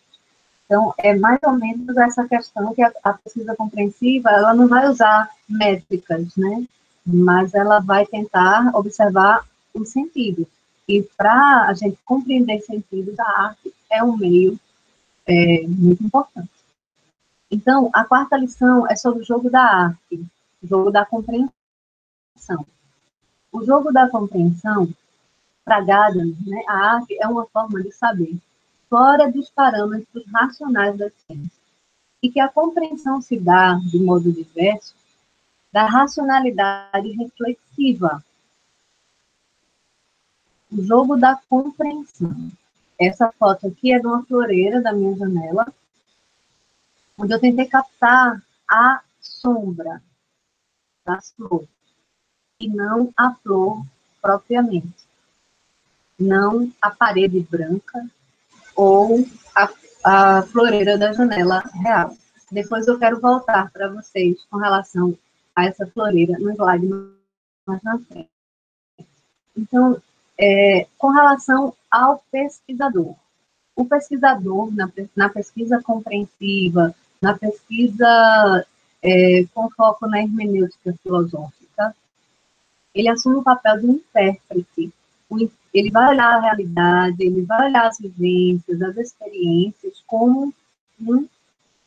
Então, é mais ou menos essa questão que a pesquisa compreensiva, ela não vai usar métricas, né? Mas ela vai tentar observar os sentidos. E para a gente compreender sentidos, a arte é um meio muito importante. Então, a quarta lição é sobre o jogo da arte, o jogo da compreensão. O jogo da compreensão, para Gadamer, né, a arte é uma forma de saber, fora dos parâmetros racionais da ciência, e que a compreensão se dá, de modo diverso, da racionalidade reflexiva. O jogo da compreensão. Essa foto aqui é de uma floreira da minha janela, onde eu tentei captar a sombra das flores, e não a flor propriamente. Não a parede branca ou a floreira da janela real. Depois eu quero voltar para vocês com relação a essa floreira no slide mais na frente. Então, com relação ao pesquisador. O pesquisador, na pesquisa compreensiva, na pesquisa com foco na hermenêutica filosófica, ele assume o papel de um intérprete. Ele vai olhar a realidade, ele vai olhar as vivências, as experiências como um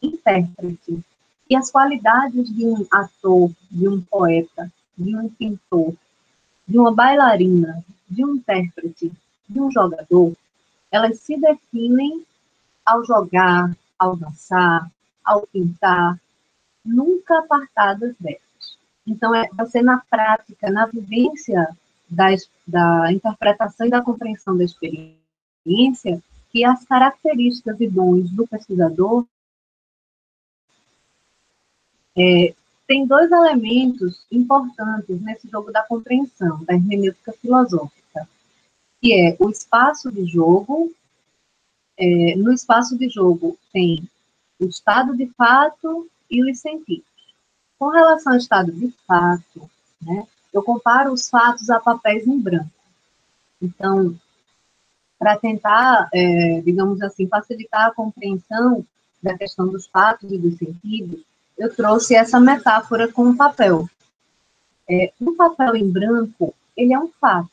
intérprete. E as qualidades de um ator, de um poeta, de um pintor, de uma bailarina, de um intérprete, de um jogador, elas se definem ao jogar, ao dançar, ao pintar, nunca apartadas delas. Então, é você na prática, na vivência da interpretação e da compreensão da experiência, que as características e dons do pesquisador tem dois elementos importantes nesse jogo da compreensão, da hermenêutica filosófica, que é o espaço de jogo. No espaço de jogo tem o estado de fato e os sentidos. Com relação ao estado de fato, né, eu comparo os fatos a papéis em branco. Então, para tentar, digamos assim, facilitar a compreensão da questão dos fatos e dos sentidos, eu trouxe essa metáfora com o papel. Um papel em branco, ele é um fato.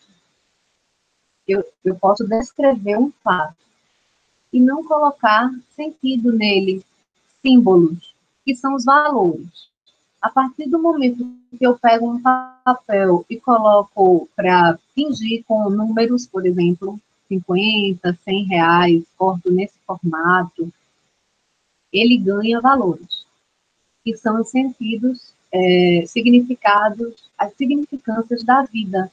Eu posso descrever um fato e não colocar sentido nele, símbolos, que são os valores. A partir do momento que eu pego um papel e coloco para fingir com números, por exemplo, 50, 100 reais, corto nesse formato, ele ganha valores, que são os sentidos, significados, as significâncias da vida,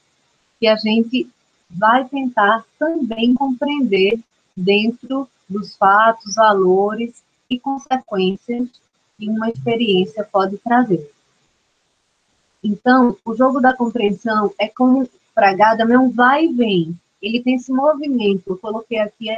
que a gente vai tentar também compreender dentro dos fatos, valores e consequências que uma experiência pode trazer. Então, o jogo da compreensão é como, para Gadamer, um vai e vem. Ele tem esse movimento, eu coloquei aqui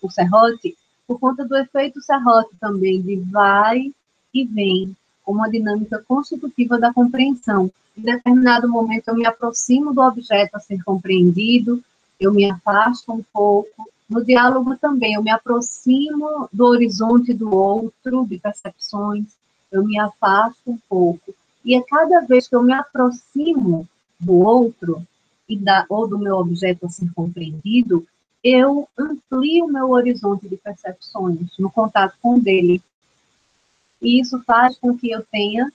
o serrote, por conta do efeito serrote também, de vai e vem, como uma dinâmica constitutiva da compreensão. Em determinado momento, eu me aproximo do objeto a ser compreendido, eu me afasto um pouco. No diálogo também, eu me aproximo do horizonte do outro, de percepções, eu me afasto um pouco. E a cada vez que eu me aproximo do outro, ou do meu objeto a ser compreendido, eu amplio o meu horizonte de percepções no contato com o dele. E isso faz com que eu tenha,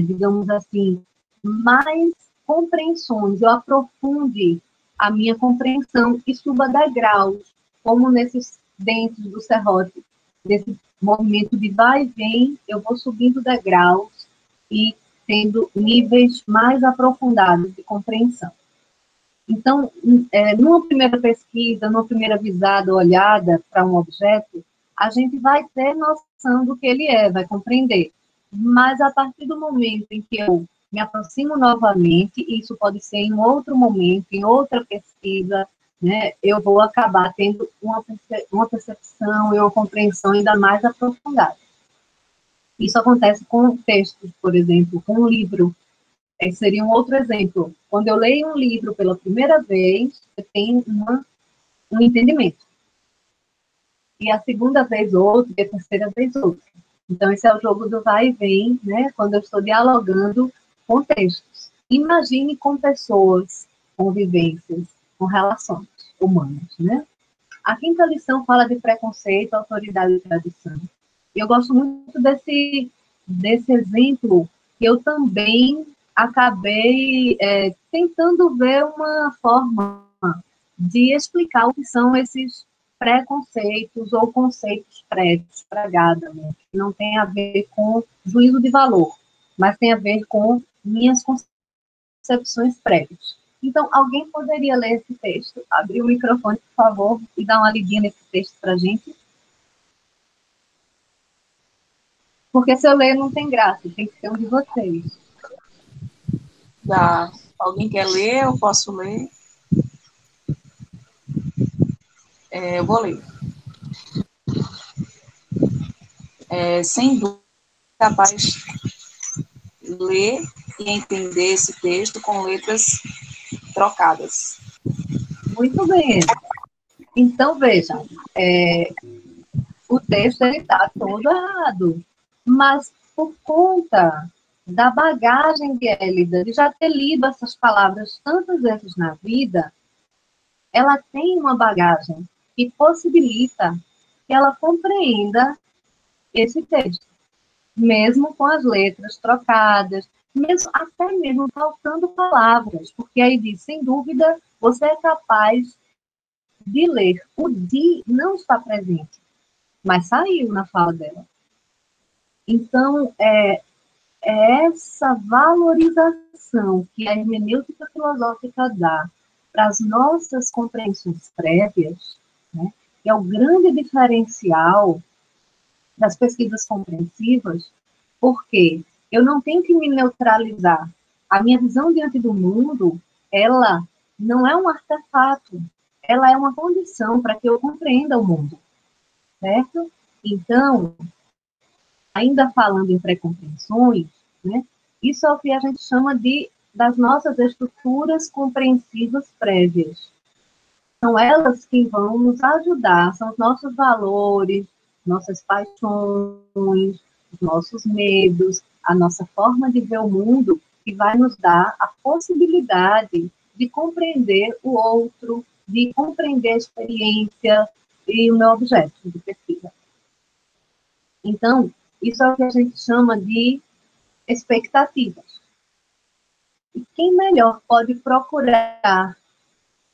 digamos assim, mais compreensões, eu aprofunde a minha compreensão e suba degraus, como nesses dentes do serrote, desse movimento de vai e vem, eu vou subindo degraus e tendo níveis mais aprofundados de compreensão. Então, numa primeira pesquisa, numa primeira visada, olhada para um objeto, a gente vai ter noção do que ele é, vai compreender. Mas a partir do momento em que eu me aproximo novamente, isso pode ser em outro momento, em outra pesquisa, né, eu vou acabar tendo uma percepção e uma compreensão ainda mais aprofundada. Isso acontece com textos, por exemplo, com um livro. Seria um outro exemplo. Quando eu leio um livro pela primeira vez, eu tenho um entendimento. E a segunda vez outro, e a terceira vez outro. Então, esse é o jogo do vai e vem, né? Quando eu estou dialogando com textos. Imagine com pessoas, com vivências, com relações humanas, né? A quinta lição fala de preconceito, autoridade e tradição. eu gosto muito desse exemplo, que eu também acabei tentando ver uma forma de explicar o que são esses preconceitos ou conceitos prévios para Gadamer, que não tem a ver com juízo de valor, mas tem a ver com minhas concepções prévias. Então, alguém poderia ler esse texto? Abrir o microfone, por favor, e dar uma lidinha nesse texto para a gente? Porque se eu ler não tem graça, tem que ser um de vocês. Alguém quer ler? Eu posso ler. Eu vou ler. Sem dúvida, capaz de ler e entender esse texto com letras trocadas. Muito bem. Então, vejam, o texto está todo errado, mas por conta da bagagem de Hélida, de já ter lido essas palavras tantas vezes na vida, ela tem uma bagagem que possibilita que ela compreenda esse texto, mesmo com as letras trocadas, até mesmo faltando palavras, porque aí diz, sem dúvida, você é capaz de ler. O de não está presente, mas saiu na fala dela. Então, é essa valorização que a hermenêutica filosófica dá para as nossas compreensões prévias, né, que é o grande diferencial das pesquisas compreensivas, porque eu não tenho que me neutralizar. A minha visão diante do mundo, ela não é um artefato, ela é uma condição para que eu compreenda o mundo, certo? Então, ainda falando em pré-compreensões, né, isso é o que a gente chama das nossas estruturas compreensivas prévias. São elas que vão nos ajudar, são os nossos valores, nossas paixões, os nossos medos, a nossa forma de ver o mundo, que vai nos dar a possibilidade de compreender o outro, de compreender a experiência e o meu objeto de pesquisa. Então, isso é o que a gente chama de expectativas. E quem melhor pode procurar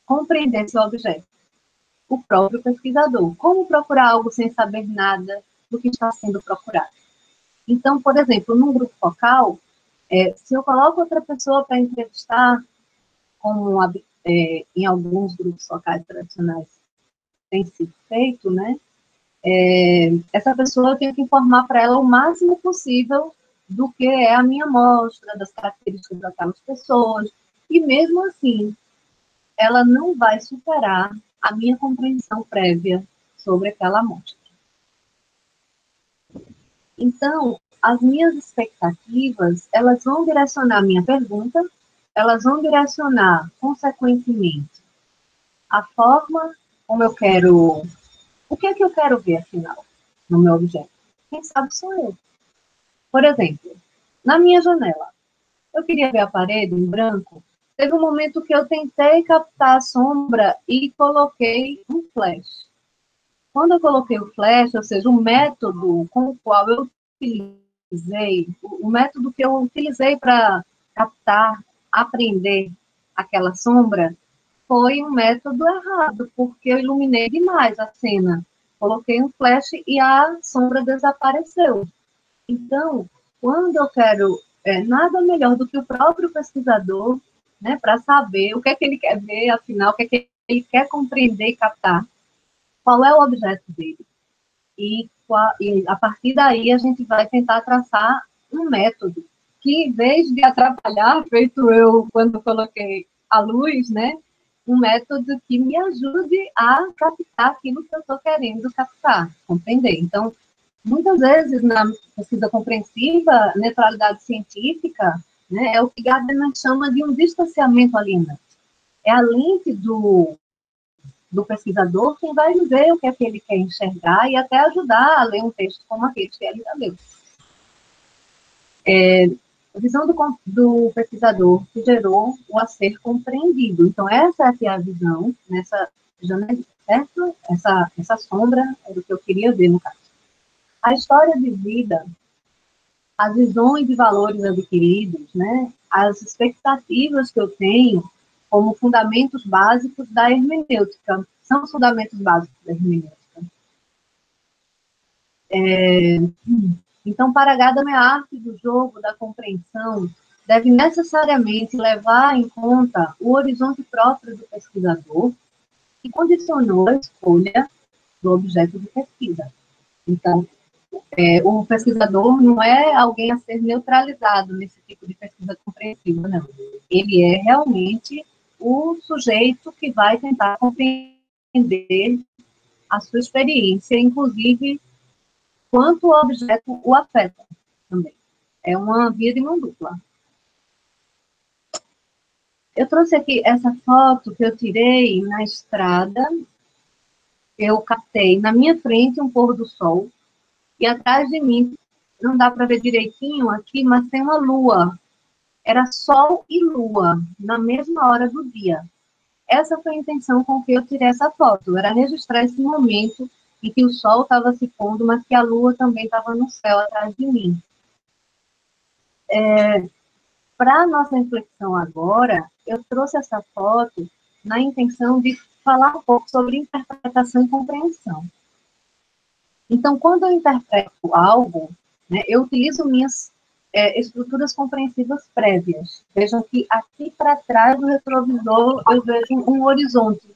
compreender seu objeto? O próprio pesquisador. Como procurar algo sem saber nada do que está sendo procurado? Então, por exemplo, num grupo focal, se eu coloco outra pessoa para entrevistar, como em alguns grupos focais tradicionais tem sido feito, né? Essa pessoa eu tenho que informar para ela o máximo possível do que é a minha amostra, das características daquelas pessoas, e mesmo assim, ela não vai superar a minha compreensão prévia sobre aquela amostra. Então, as minhas expectativas, elas vão direcionar a minha pergunta, elas vão direcionar, consequentemente, a forma como eu quero... O que é que eu quero ver, afinal, no meu objeto? Quem sabe sou eu. Por exemplo, na minha janela, eu queria ver a parede em branco. Teve um momento que eu tentei captar a sombra e coloquei um flash. Quando eu coloquei o flash, ou seja, o método com o qual eu utilizei, o método que eu utilizei para captar, aprender aquela sombra, foi um método errado, porque eu iluminei demais a cena. Coloquei um flash e a sombra desapareceu. Então, quando eu quero nada melhor do que o próprio pesquisador, né, para saber o que é que ele quer ver, afinal, o que é que ele quer compreender e captar, qual é o objeto dele. E a partir daí a gente vai tentar traçar um método que, em vez de atrapalhar, feito eu quando coloquei a luz, né, um método que me ajude a captar aquilo que eu estou querendo captar, compreender. Então, muitas vezes, na pesquisa compreensiva, neutralidade científica, né, é o que Gadamer chama de um distanciamento alienante. É a lente do pesquisador quem vai ver o que é que ele quer enxergar e até ajudar a ler um texto como aquele que ele já leu. A visão do pesquisador que gerou o a ser compreendido. Então, essa é a visão, nessa janela, certo? Essa sombra era o que eu queria ver no caso. A história de vida, as visões e valores adquiridos, né, as expectativas que eu tenho como fundamentos básicos da hermenêutica, são os fundamentos básicos da hermenêutica. Então, para Gadamer, a arte do jogo, da compreensão, deve necessariamente levar em conta o horizonte próprio do pesquisador que condicionou a escolha do objeto de pesquisa. Então, o pesquisador não é alguém a ser neutralizado nesse tipo de pesquisa compreensiva, não. Ele é realmente o sujeito que vai tentar compreender a sua experiência, inclusive quanto o objeto o afeta também. É uma via de mão dupla. Eu trouxe aqui essa foto que eu tirei na estrada. Eu captei na minha frente um pôr do sol e atrás de mim, não dá para ver direitinho aqui, mas tem uma lua. Era sol e lua na mesma hora do dia. Essa foi a intenção com que eu tirei essa foto. Era registrar esse momento em que o sol estava se pondo, mas que a lua também estava no céu atrás de mim. Para a nossa reflexão agora, eu trouxe essa foto na intenção de falar um pouco sobre interpretação e compreensão. Então, quando eu interpreto algo, né, eu utilizo minhas estruturas compreensivas prévias. Vejam que aqui para trás do retrovisor eu vejo um horizonte,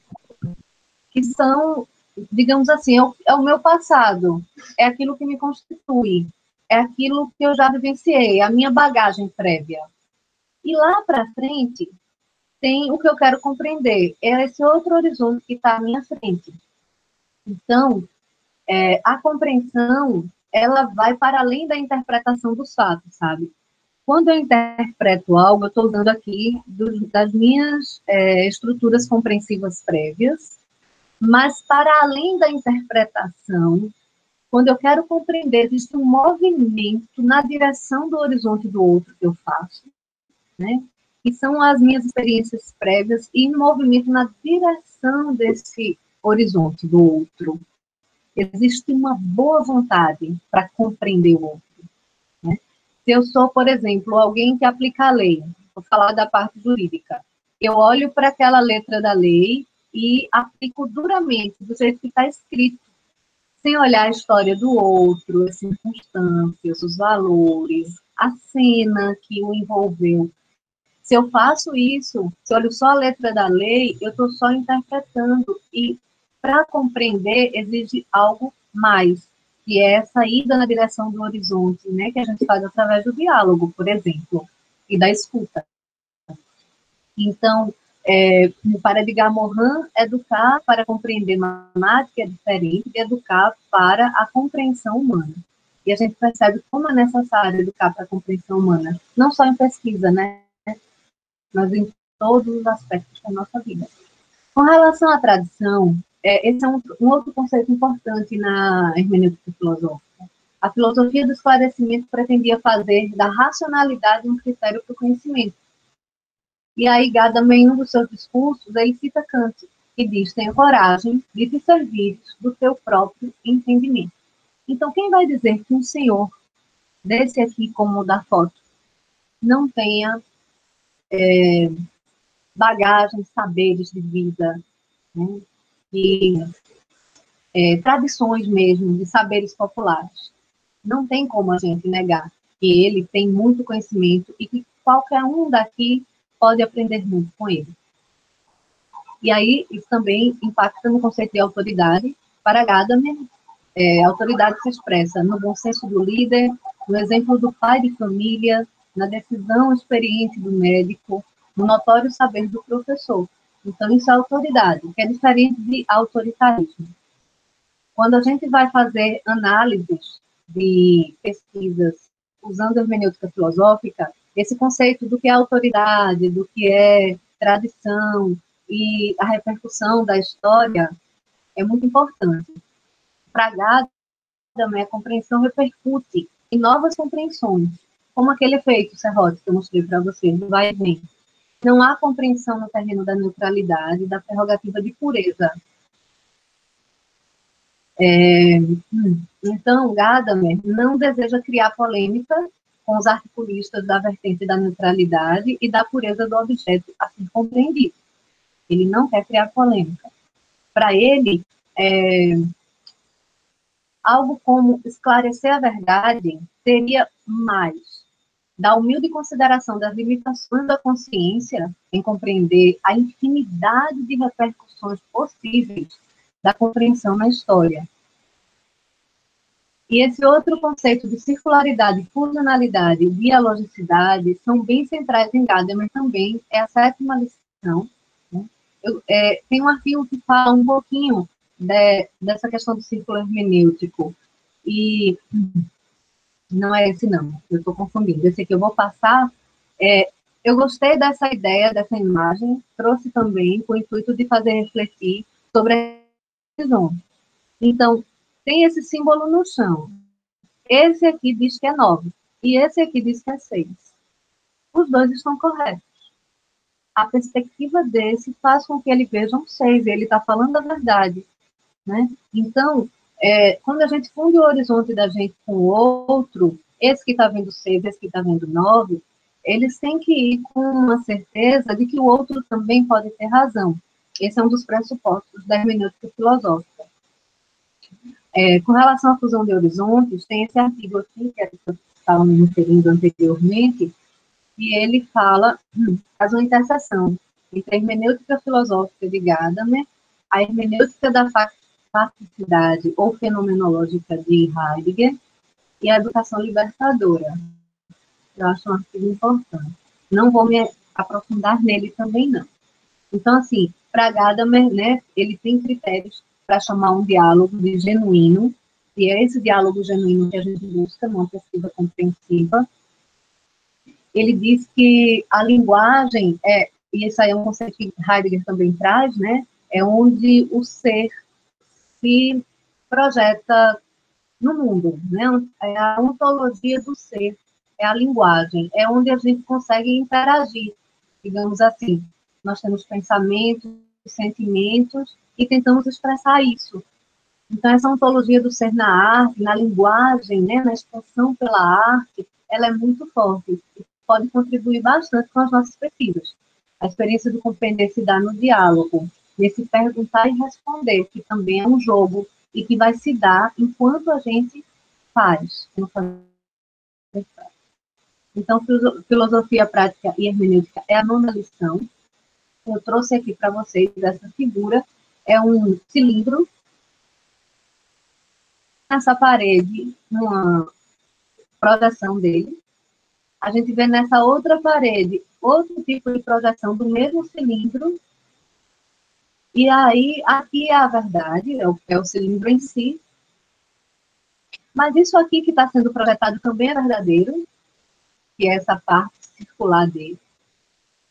que são, digamos assim, é o meu passado, é aquilo que me constitui, é aquilo que eu já vivenciei, a minha bagagem prévia. E lá para frente tem o que eu quero compreender, é esse outro horizonte que está à minha frente. Então, a compreensão, ela vai para além da interpretação dos fatos, sabe? Quando eu interpreto algo, eu estou usando aqui das minhas estruturas compreensivas prévias, mas para além da interpretação, quando eu quero compreender, existe um movimento na direção do horizonte do outro que eu faço, né? Que são as minhas experiências prévias e movimento na direção desse horizonte do outro. Existe uma boa vontade para compreender o outro. Né? Se eu sou, por exemplo, alguém que aplica a lei, vou falar da parte jurídica, eu olho para aquela letra da lei e aplico duramente, do jeito que está escrito, sem olhar a história do outro, as circunstâncias, os valores, a cena que o envolveu. Se eu faço isso, se eu olho só a letra da lei, eu estou só interpretando. E para compreender, exige algo mais, que é essa ida na direção do horizonte, né, que a gente faz através do diálogo, por exemplo, e da escuta. Então, para Edgar Morin, educar para compreender matemática é diferente de educar para a compreensão humana. E a gente percebe como é necessário educar para a compreensão humana, não só em pesquisa, né, mas em todos os aspectos da nossa vida. Com relação à tradição, esse é um outro conceito importante na hermenêutica filosófica. A filosofia do esclarecimento pretendia fazer da racionalidade um critério para o conhecimento. E aí, Gadamer, em um dos seus discursos, ele cita Kant, que diz: tenha coragem de te servir do teu próprio entendimento. Então, quem vai dizer que um senhor, desse aqui como o da foto, não tenha bagagens, saberes de vida, né? E tradições mesmo, de saberes populares? Não tem como a gente negar que ele tem muito conhecimento e que qualquer um daqui pode aprender muito com ele. E aí, isso também impacta no conceito de autoridade. Para Gadamer, autoridade se expressa no bom senso do líder, no exemplo do pai de família, na decisão experiente do médico, no notório saber do professor. Então, isso é autoridade, que é diferente de autoritarismo. Quando a gente vai fazer análises de pesquisas usando a hermenêutica filosófica, esse conceito do que é autoridade, do que é tradição e a repercussão da história é muito importante. Para Gadamer, a compreensão repercute em novas compreensões, como aquele efeito Serrote que eu mostrei para vocês, do vai e vem. Não há compreensão no terreno da neutralidade, da prerrogativa de pureza. Então, Gadamer não deseja criar polêmica com os articulistas da vertente da neutralidade e da pureza do objeto a ser compreendido. Ele não quer criar polêmica. Para ele, algo como esclarecer a verdade seria mais da humilde consideração das limitações da consciência em compreender a infinidade de repercussões possíveis da compreensão na história. E esse outro conceito de circularidade, funcionalidade e dialogicidade são bem centrais em Gadamer também, é a sétima lição. Né? Tem um artigo que fala um pouquinho dessa questão do círculo hermenêutico, e não é esse não, eu estou confundindo, esse aqui eu vou passar. Eu gostei dessa ideia, dessa imagem, trouxe também com o intuito de fazer refletir sobre a visão. Então, tem esse símbolo no chão. Esse aqui diz que é 9, e esse aqui diz que é 6. Os dois estão corretos. A perspectiva desse faz com que ele veja um 6, ele está falando a verdade. Né? Então, quando a gente funde o horizonte da gente com o outro, esse que está vendo 6, esse que está vendo 9, eles têm que ir com uma certeza de que o outro também pode ter razão. Esse é um dos pressupostos da hermenêutica filosófica. Com relação à fusão de horizontes, tem esse artigo aqui, que eu estava me referindo anteriormente, e ele faz uma interseção entre a hermenêutica filosófica de Gadamer, a hermenêutica da facticidade ou fenomenológica de Heidegger e a educação libertadora. Eu acho um artigo importante. Não vou me aprofundar nele também, não. Então, assim, para Gadamer, né, ele tem critérios para chamar um diálogo de genuíno, e é esse diálogo genuíno que a gente busca numa pesquisa compreensiva. Ele diz que a linguagem, e isso aí é um conceito que Heidegger também traz, né, é onde o ser se projeta no mundo, né, é a ontologia do ser, é a linguagem, é onde a gente consegue interagir, digamos assim. Nós temos pensamentos, sentimentos, e tentamos expressar isso. Então, essa ontologia do ser na arte, na linguagem, né, na expressão pela arte, ela é muito forte e pode contribuir bastante com as nossas pesquisas. A experiência do compreender se dá no diálogo, nesse perguntar e responder, que também é um jogo e que vai se dar enquanto a gente faz. Então, filosofia prática e hermenêutica é a 9ª lição. Eu trouxe aqui para vocês essa figura, é um cilindro. Nessa parede, uma projeção dele. A gente vê nessa outra parede, outro tipo de projeção do mesmo cilindro. E aí, aqui é a verdade, é o cilindro em si. Mas isso aqui que está sendo projetado também é verdadeiro, que é essa parte circular dele.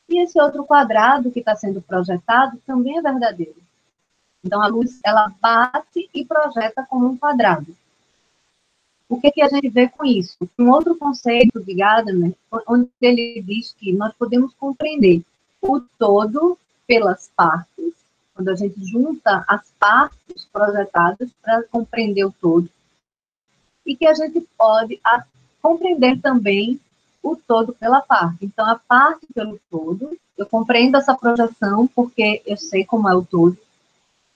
E esse outro quadrado que está sendo projetado também é verdadeiro. Então, a luz, ela bate e projeta como um quadrado. O que a gente vê com isso? Um outro conceito de Gadamer, onde ele diz que nós podemos compreender o todo pelas partes, quando a gente junta as partes projetadas para compreender o todo, e que a gente pode compreender também o todo pela parte. Então, a parte pelo todo, eu compreendo essa projeção porque eu sei como é o todo,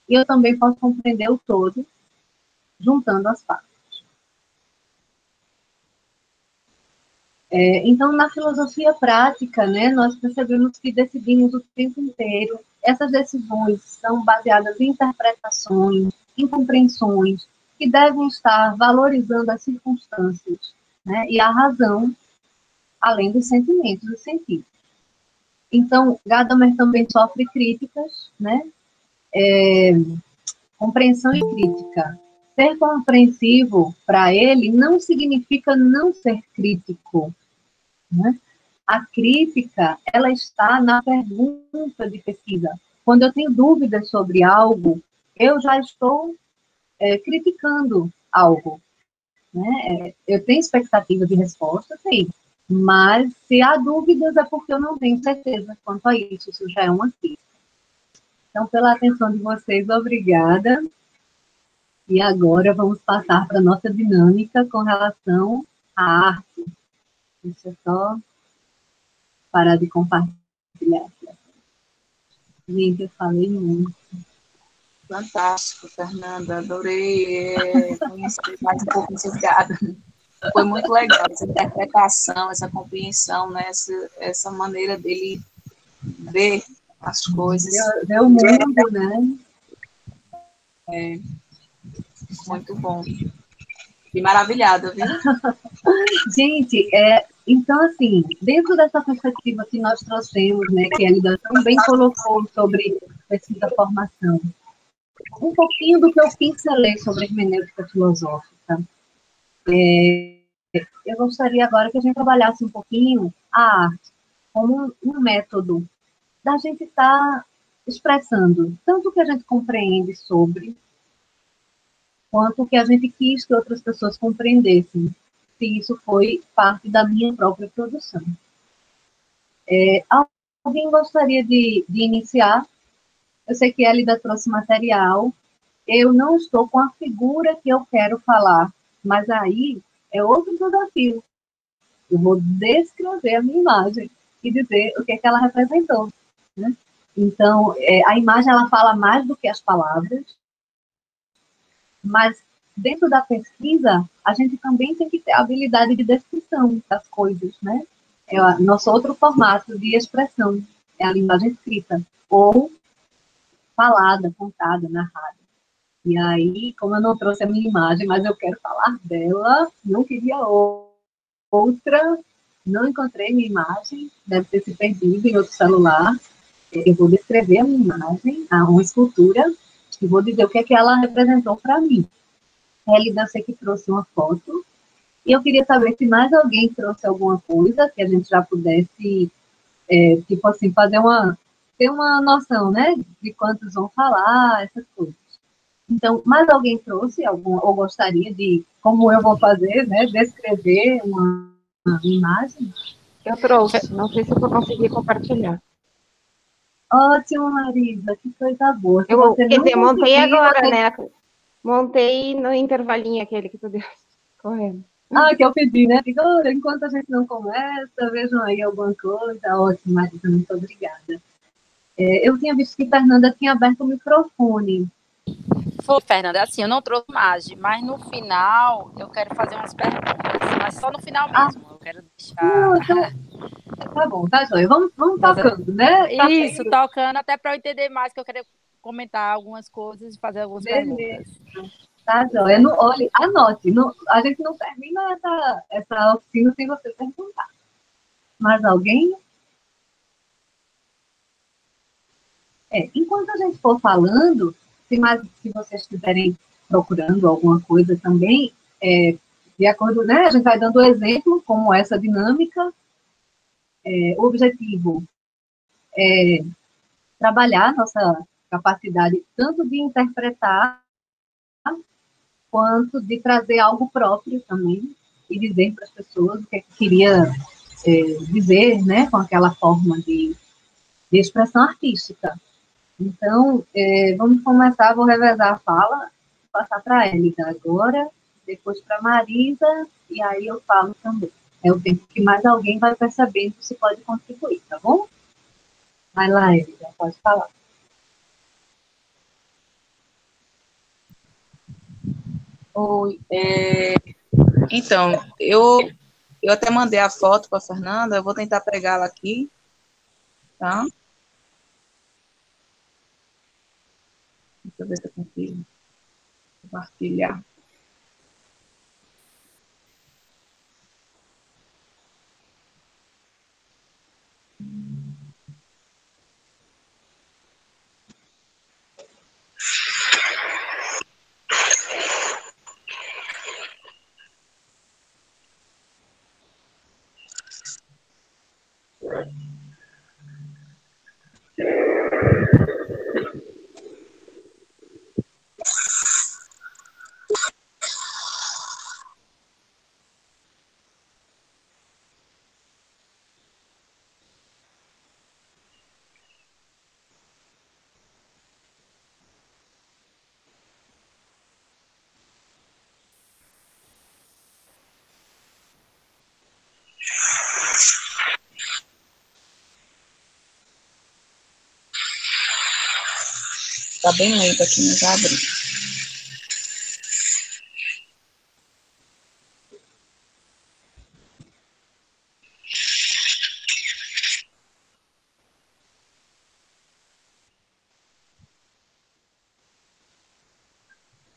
e eu também posso compreender o todo juntando as partes. Então, na filosofia prática, né, nós percebemos que decidimos o tempo inteiro. Essas decisões são baseadas em interpretações, em compreensões, que devem estar valorizando as circunstâncias, né, e a razão, além dos sentimentos e sentidos. Então, Gadamer também sofre críticas, né, compreensão e crítica. Ser compreensivo, para ele, não significa não ser crítico. Né? A crítica, ela está na pergunta de pesquisa. Quando eu tenho dúvidas sobre algo, eu já estou criticando algo. Né? Eu tenho expectativa de resposta, sim, mas se há dúvidas é porque eu não tenho certeza quanto a isso, isso já é uma crítica. Então, pela atenção de vocês, obrigada. E agora vamos passar para a nossa dinâmica com relação à arte. Deixa eu só parar de compartilhar. Gente, eu falei muito. Fantástico, Fernanda. Adorei conhecer mais um pouco do seu gado. Foi muito legal essa interpretação, essa compreensão, né? Essa maneira dele ver as coisas. Ver o mundo, né? É, muito bom. E maravilhada, viu? Gente, então, assim, dentro dessa perspectiva que nós trouxemos, né, que a Elida também colocou sobre pesquisa formação, um pouquinho do que eu pincelei sobre hermenêutica filosófica. Eu gostaria agora que a gente trabalhasse um pouquinho a arte como um método da gente estar expressando tanto o que a gente compreende sobre, quanto o que a gente quis que outras pessoas compreendessem, se isso foi parte da minha própria produção. Alguém gostaria de iniciar? Eu sei que a Elida trouxe material, eu não estou com a figura que eu quero falar, mas aí é outro desafio. Eu vou descrever a minha imagem e dizer o que é que ela representou, né? Então, a imagem ela fala mais do que as palavras, mas dentro da pesquisa, a gente também tem que ter a habilidade de descrição das coisas, né? É o nosso outro formato de expressão, é a linguagem escrita, ou falada, contada, narrada. E aí, como eu não trouxe a minha imagem, mas eu quero falar dela, não queria outra, não encontrei minha imagem, deve ter se perdido em outro celular. Eu vou descrever a minha imagem, uma escultura, e vou dizer o que é que ela representou para mim. Elida, eu sei que trouxe uma foto, e eu queria saber se mais alguém trouxe alguma coisa que a gente já pudesse, tipo assim, ter uma noção, né, de quantos vão falar, essas coisas. Então, mais alguém trouxe ou gostaria de, como eu vou fazer, né, descrever uma imagem? Eu trouxe, não sei se eu vou conseguir compartilhar. Ótimo, Marisa, que coisa boa. Se Eu, você quer não dizer, montei conseguir, agora, né? Montei no intervalinho aquele que tu deu, correndo. Que eu pedi, né? Digo, olha, enquanto a gente não começa, vejam aí alguma coisa. Ótimo, Marisa, muito obrigada. Eu tinha visto que Fernanda tinha aberto o microfone. Foi, Fernanda, assim, eu não trouxe imagem, mas no final eu quero fazer umas perguntas, mas só no final mesmo. Eu quero deixar. Não, então, tá bom, tá joia. Vamos tocando, né? Tá Isso, tocando até para eu entender mais, que eu quero comentar algumas coisas e fazer algumas perguntas. Tá joia. Não, olha, anote. Não, a gente não termina essa oficina sem você perguntar. Mais alguém? Enquanto a gente for falando, se vocês estiverem procurando alguma coisa também, de acordo, né? A gente vai dando exemplo, como essa dinâmica. O objetivo é trabalhar nossa capacidade tanto de interpretar quanto de trazer algo próprio também e dizer para as pessoas o que é que queria dizer, né, com aquela forma de expressão artística. Então, vamos começar, vou revezar a fala, passar para a Elida agora, depois para a Marisa, e aí eu falo também. É o tempo que mais alguém vai percebendo se pode contribuir, tá bom? Vai lá, Elida, pode falar. Oi, então, eu até mandei a foto para a Fernanda, eu vou tentar pegá-la aqui, tá? Deixa eu ver se eu consigo compartilhar. Tá bem lento aqui, mas já abri.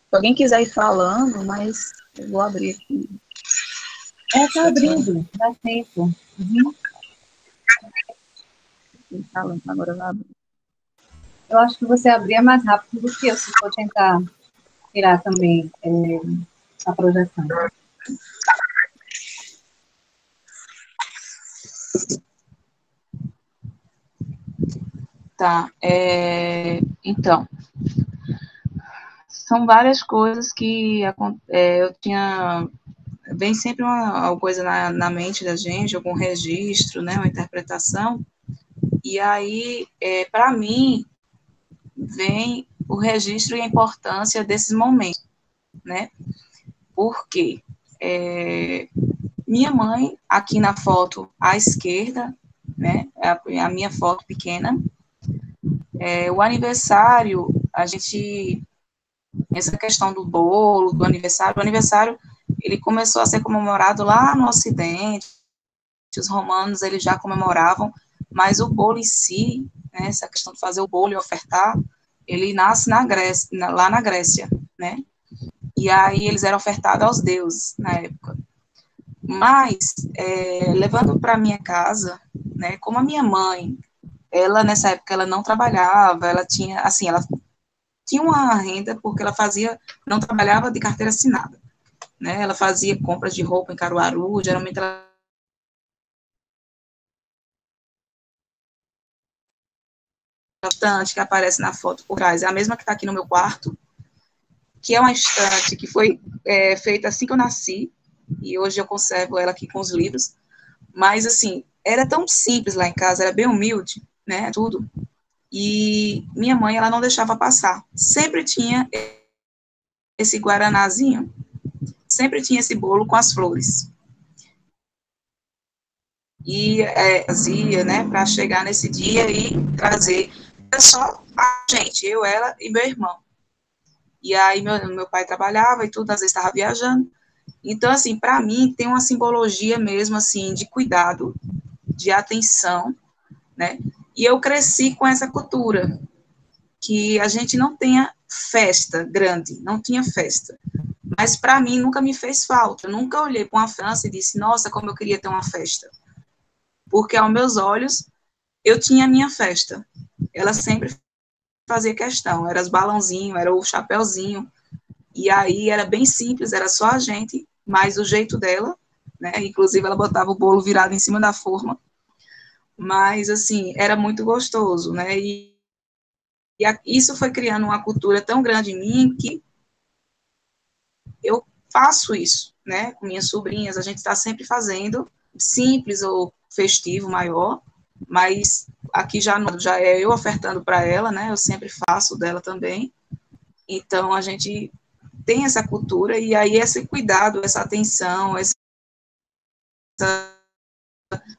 Se alguém quiser ir falando, mas eu vou abrir aqui. Tá abrindo, dá tempo. Uhum. Falando, agora eu vou abrir. Eu acho que você abrir é mais rápido do que eu, se for tentar tirar também a projeção. Tá, então, são várias coisas que eu tinha, vem sempre uma coisa na mente da gente, algum registro, né, uma interpretação, e aí, para mim, vem o registro e a importância desses momentos, né, porque minha mãe, aqui na foto à esquerda, né, a minha foto pequena, o aniversário, essa questão do bolo, do aniversário, o aniversário, ele começou a ser comemorado lá no Ocidente, os romanos, eles já comemoravam, mas o bolo em si, né, essa questão de fazer o bolo e ofertar, ele nasce na Grécia, lá na Grécia, né, e aí eles eram ofertados aos deuses, na época. Mas, levando para minha casa, né, como a minha mãe, ela, nessa época, ela não trabalhava, ela tinha, assim, ela tinha uma renda porque ela não trabalhava de carteira assinada, né, ela fazia compras de roupa em Caruaru, geralmente ela estante que aparece na foto por trás, é a mesma que está aqui no meu quarto, que é uma estante que foi feita assim que eu nasci, e hoje eu conservo ela aqui com os livros, mas, assim, era tão simples lá em casa, era bem humilde, né, tudo, e minha mãe, ela não deixava passar, sempre tinha esse guaranazinho, sempre tinha esse bolo com as flores, e fazia, né, para chegar nesse dia e trazer, era só a gente, eu, ela e meu irmão, e aí meu pai trabalhava e tudo, às vezes estava viajando, então, assim, para mim tem uma simbologia mesmo, assim, de cuidado, de atenção, né, e eu cresci com essa cultura, que a gente não tenha festa grande, não tinha festa, mas para mim nunca me fez falta, eu nunca olhei para uma festa e disse, nossa, como eu queria ter uma festa, porque aos meus olhos, eu tinha a minha festa, ela sempre fazia questão, era os balãozinhos, era o chapéuzinho, e aí era bem simples, era só a gente, mas o jeito dela, né, inclusive ela botava o bolo virado em cima da forma, mas, assim, era muito gostoso, né, e isso foi criando uma cultura tão grande em mim que eu faço isso, né, com minhas sobrinhas, a gente está sempre fazendo, simples ou festivo maior, mas aqui já é eu ofertando para ela, né, eu sempre faço dela também, então a gente tem essa cultura, e aí esse cuidado, essa atenção,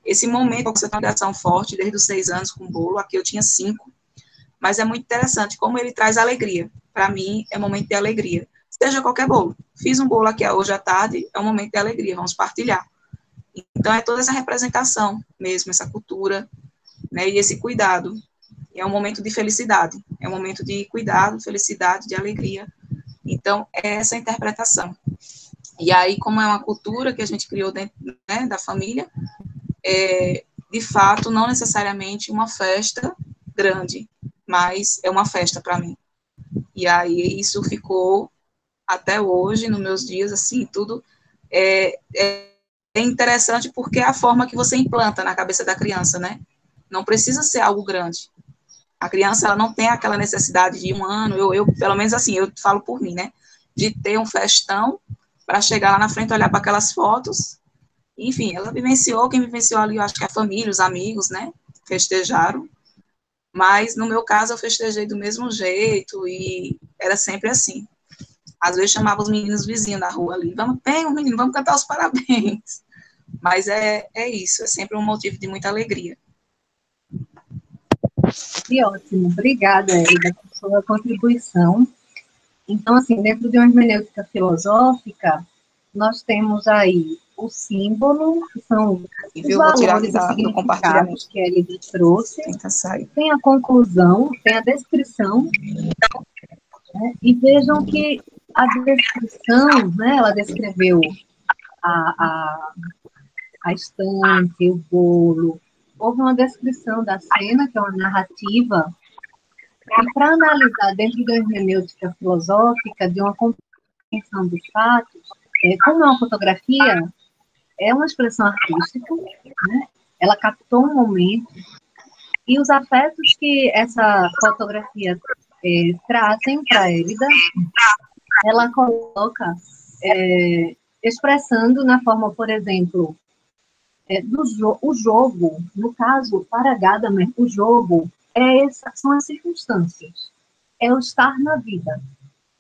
esse momento que você tem uma ligação forte, desde os 6 anos com o bolo, aqui eu tinha 5, mas é muito interessante como ele traz alegria, para mim é momento de alegria, seja qualquer bolo, fiz um bolo aqui hoje à tarde, é um momento de alegria, vamos partilhar, então é toda essa representação mesmo, essa cultura, né, e esse cuidado, é um momento de felicidade, é um momento de cuidado, felicidade, de alegria, então é essa interpretação. E aí, como é uma cultura que a gente criou dentro, né, da família, de fato, não necessariamente uma festa grande, mas é uma festa para mim. E aí, isso ficou até hoje, nos meus dias, assim, tudo é interessante porque é a forma que você implanta na cabeça da criança, né? Não precisa ser algo grande. A criança, ela não tem aquela necessidade de 1 ano, eu pelo menos assim, eu falo por mim, né? De ter um festão para chegar lá na frente, olhar para aquelas fotos, enfim, ela vivenciou, quem vivenciou ali, eu acho que a família, os amigos, né, festejaram, mas no meu caso eu festejei do mesmo jeito, e era sempre assim, às vezes chamava os meninos vizinhos da rua ali, vem, menino, vamos cantar os parabéns, mas é isso, é sempre um motivo de muita alegria. Que ótimo, obrigada, Elida, por sua contribuição. Então, assim, dentro de uma hermenêutica filosófica, nós temos aí o símbolo, que são os Eu vou tirar valores e do compartilhamento. significados que a Elida trouxe, Tenta sair. tem a conclusão, tem a descrição, né? E vejam que a descrição, né, ela descreveu a estante, o bolo, houve uma descrição da cena, que é uma narrativa, e para analisar dentro da hermenêutica filosófica, de uma compreensão dos fatos, como é uma fotografia, é uma expressão artística, né? Ela captou um momento, e os afetos que essa fotografia trazem para Elida, ela coloca expressando na forma, por exemplo, o jogo, no caso, para Gadamer, o jogo são as circunstâncias, é o estar na vida.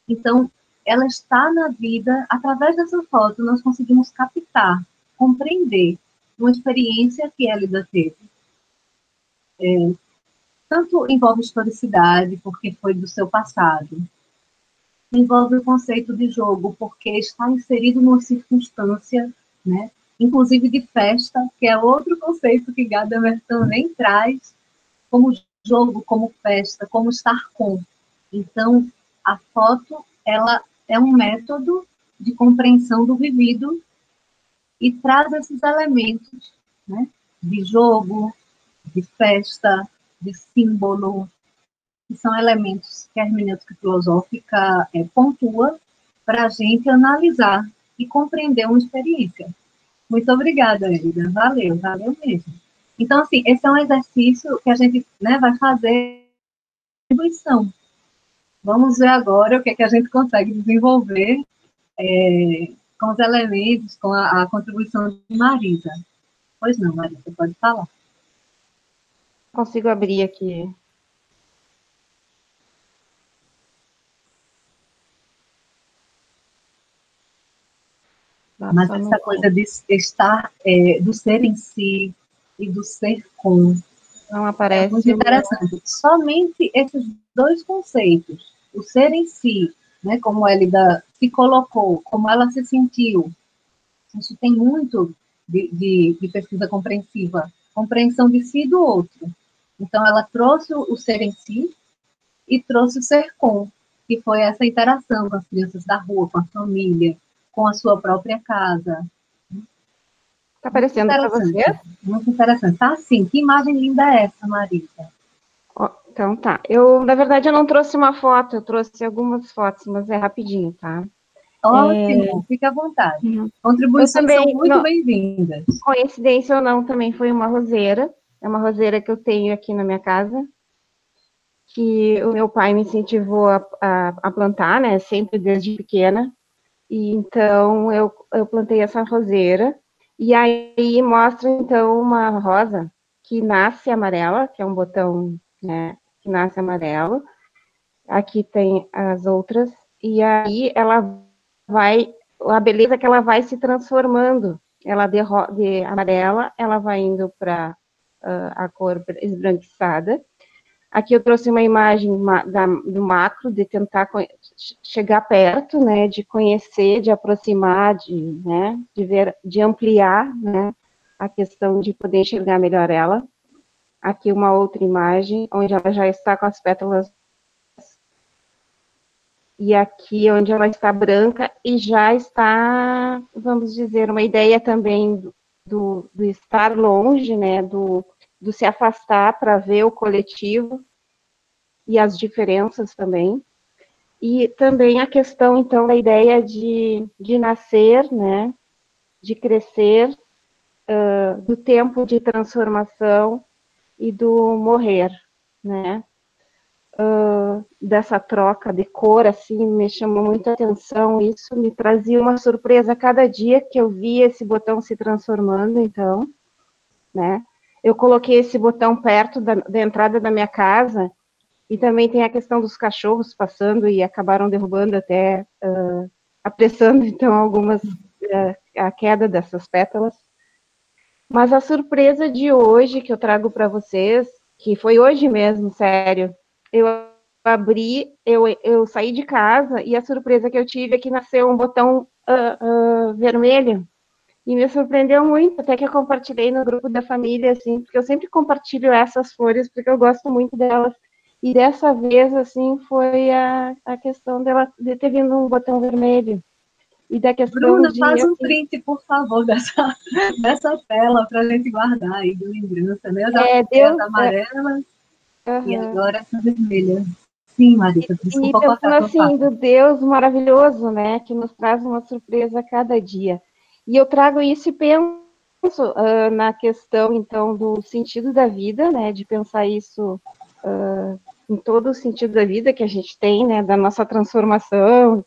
Então, ela está na vida, através dessa foto, nós conseguimos captar, compreender uma experiência que Elida teve. Tanto envolve historicidade, porque foi do seu passado, envolve o conceito de jogo, porque está inserido numa circunstância, né, inclusive de festa, que é outro conceito que Gadamer também traz, como jogo, como festa, como estar com. Então, a foto, ela é um método de compreensão do vivido e traz esses elementos, né, de jogo, de festa, de símbolo, que são elementos que a hermenêutica filosófica pontua para a gente analisar e compreender uma experiência. Muito obrigada, Elida. Valeu, valeu mesmo. Então, assim, esse é um exercício que a gente, né, vai fazer contribuição. Vamos ver agora o que é que a gente consegue desenvolver com os elementos, com a contribuição de Marisa. Pois não, Marisa, pode falar. Consigo abrir aqui. Mas essa coisa de estar, do ser em si e do ser com, não aparece. É muito interessante. Somente esses dois conceitos, o ser em si, né, como Elida se colocou, como ela se sentiu, isso tem muito de pesquisa compreensiva, compreensão de si e do outro. Então, ela trouxe o ser em si e trouxe o ser com, que foi essa interação com as crianças da rua, com a família, com a sua própria casa. Está aparecendo para você? Muito interessante. Tá sim. Que imagem linda é essa, Marisa? Então tá. Na verdade, eu não trouxe uma foto, eu trouxe algumas fotos, mas é rapidinho, tá? Ótimo, fica à vontade. Contribuições são muito bem-vindas. Coincidência ou não, também foi uma roseira. É uma roseira que eu tenho aqui na minha casa, que o meu pai me incentivou a plantar, né? Sempre desde pequena. E então eu plantei essa roseira. E aí mostra, então, uma rosa que nasce amarela, que é um botão, né, que nasce amarelo. Aqui tem as outras. E aí ela vai, a beleza é que ela vai se transformando. Ela de amarela, ela vai indo para a cor esbranquiçada. Aqui eu trouxe uma imagem do macro, de tentar chegar perto, né, de conhecer, de aproximar, né, de ver, de ampliar, né, a questão de poder enxergar melhor ela. Aqui uma outra imagem, onde ela já está com as pétalas, e aqui onde ela está branca, e já está, vamos dizer, uma ideia também do estar longe, né, do se afastar para ver o coletivo e as diferenças também. E também a questão, então, da ideia de nascer, né, de crescer, do tempo de transformação e do morrer, né. Dessa troca de cor, assim, me chamou muita atenção, isso me trazia uma surpresa a cada dia que eu via esse botão se transformando, então, né. Eu coloquei esse botão perto da entrada da minha casa, e também tem a questão dos cachorros passando e acabaram derrubando até, apressando, então, a queda dessas pétalas. Mas a surpresa de hoje que eu trago para vocês que foi hoje mesmo, sério. Eu abri, eu saí de casa e a surpresa que eu tive é que nasceu um botão vermelho. E me surpreendeu muito, até que eu compartilhei no grupo da família, assim, porque eu sempre compartilho essas flores, porque eu gosto muito delas. E dessa vez, assim, foi a questão dela de ter vindo um botão vermelho. E da questão Bruna, de, faz um assim, print, por favor, dessa tela para a gente guardar aí de lembrança, né? Eu já falei Deus, as amarelas e aham. agora essa vermelha. Sim, Marisa, E desculpa cortar pensando a tua assim, fala. do Deus maravilhoso, né, que nos traz uma surpresa a cada dia. E eu trago isso e penso na questão, então, do sentido da vida, né, de pensar isso em todo o sentido da vida que a gente tem, né, da nossa transformação,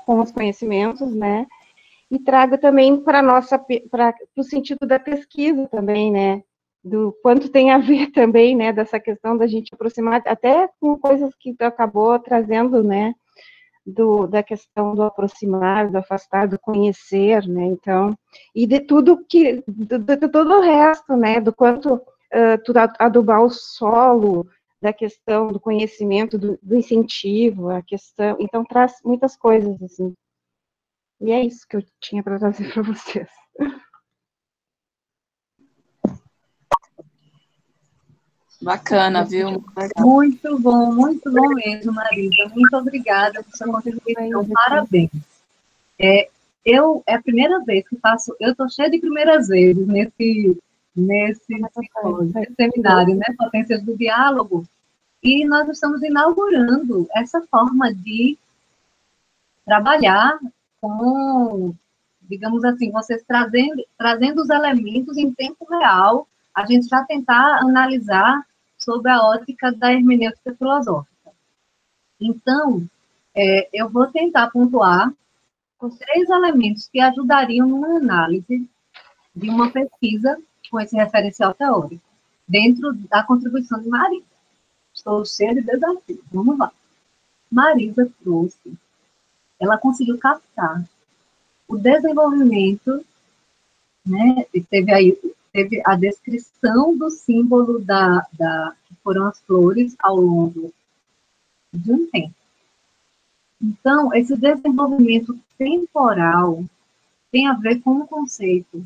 com os conhecimentos, né, e trago também para o sentido da pesquisa também, né, do quanto tem a ver também, né, dessa questão da gente aproximar, até com coisas que tu acabou trazendo, né, da questão do aproximar, do afastar, do conhecer, né, então, e de tudo de todo o resto, né, do quanto tu adubar o solo, da questão do conhecimento, do incentivo, a questão, então traz muitas coisas, assim, e é isso que eu tinha para trazer para vocês. Bacana, viu? Muito legal. Muito bom mesmo, Marisa. Muito obrigada por sua contribuição. Parabéns. É a primeira vez que faço, eu estou cheia de primeiras vezes nesse seminário, né? Potências do Diálogo, e nós estamos inaugurando essa forma de trabalhar com, digamos assim, vocês trazendo os elementos em tempo real, a gente já tentar analisar sobre a ótica da hermenêutica filosófica. Então, eu vou tentar pontuar os 3 elementos que ajudariam numa análise de uma pesquisa com esse referencial teórico, dentro da contribuição de Marisa. Estou cheia de desafios. Vamos lá. Marisa trouxe, ela conseguiu captar o desenvolvimento, né? Teve a descrição do símbolo que foram as flores ao longo de um tempo. Então, esse desenvolvimento temporal tem a ver com o conceito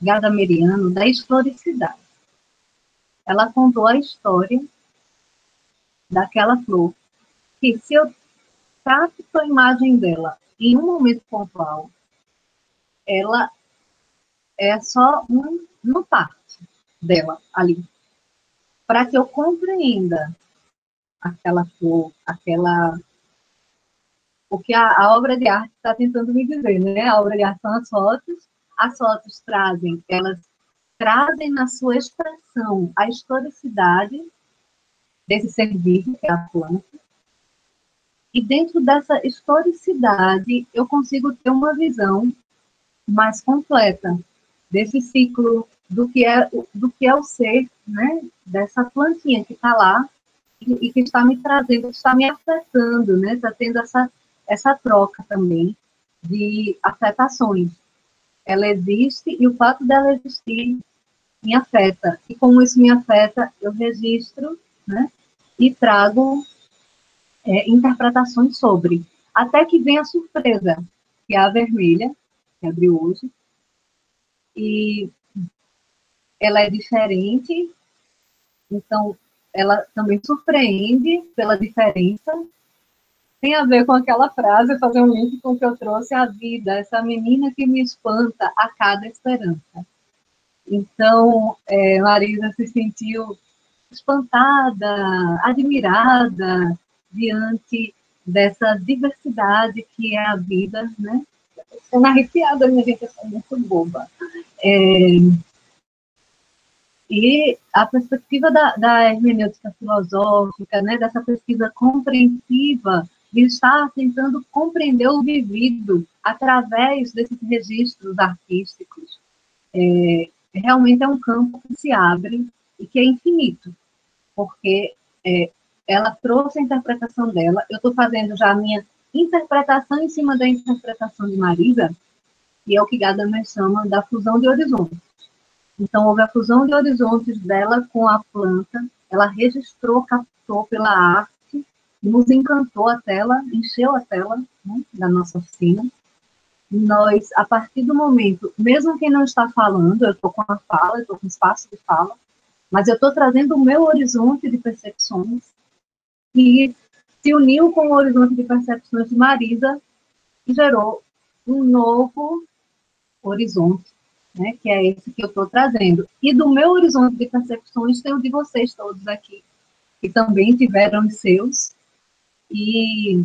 gadameriano da historicidade. Ela contou a história daquela flor, que se eu capto a imagem dela em um momento pontual, ela é só uma parte dela ali. Para que eu compreenda aquela flor, o que a obra de arte está tentando me dizer, né? A obra de arte são as fotos elas trazem na sua expressão a historicidade desse ser vivo, que é a planta, e dentro dessa historicidade eu consigo ter uma visão mais completa desse ciclo do que é o ser, né, dessa plantinha que está lá e que está me trazendo, está me afetando, né, está tendo essa troca também de afetações. Ela existe e o fato dela existir me afeta. E como isso me afeta, eu registro, né, e trago interpretações sobre. Até que vem a surpresa, que é a vermelha, que abriu hoje, e ela é diferente, então ela também surpreende pela diferença. Tem a ver com aquela frase, fazer um link com o que eu trouxe, a vida, essa menina que me espanta a cada esperança. Então, Marisa se sentiu espantada, admirada diante dessa diversidade que é a vida, né? Estou arrepiada, minha gente, eu sou muito boba. E a perspectiva da hermenêutica filosófica, né, dessa pesquisa compreensiva, de estar tentando compreender o vivido através desses registros artísticos, realmente é um campo que se abre e que é infinito, porque ela trouxe a interpretação dela, eu estou fazendo já a minha interpretação em cima da interpretação de Marisa, e é o que Gadamer chama da fusão de horizontes. Então, houve a fusão de horizontes dela com a planta, ela registrou, captou pela arte, nos encantou a tela, encheu a tela, né, da nossa oficina. Nós, a partir do momento, mesmo quem não está falando, eu estou com a fala, eu estou com espaço de fala, mas eu estou trazendo o meu horizonte de percepções, que se uniu com o horizonte de percepções de Marisa, e gerou um novo horizonte, né, que é esse que eu estou trazendo. E do meu horizonte de percepções tem o de vocês todos aqui, que também tiveram os seus, e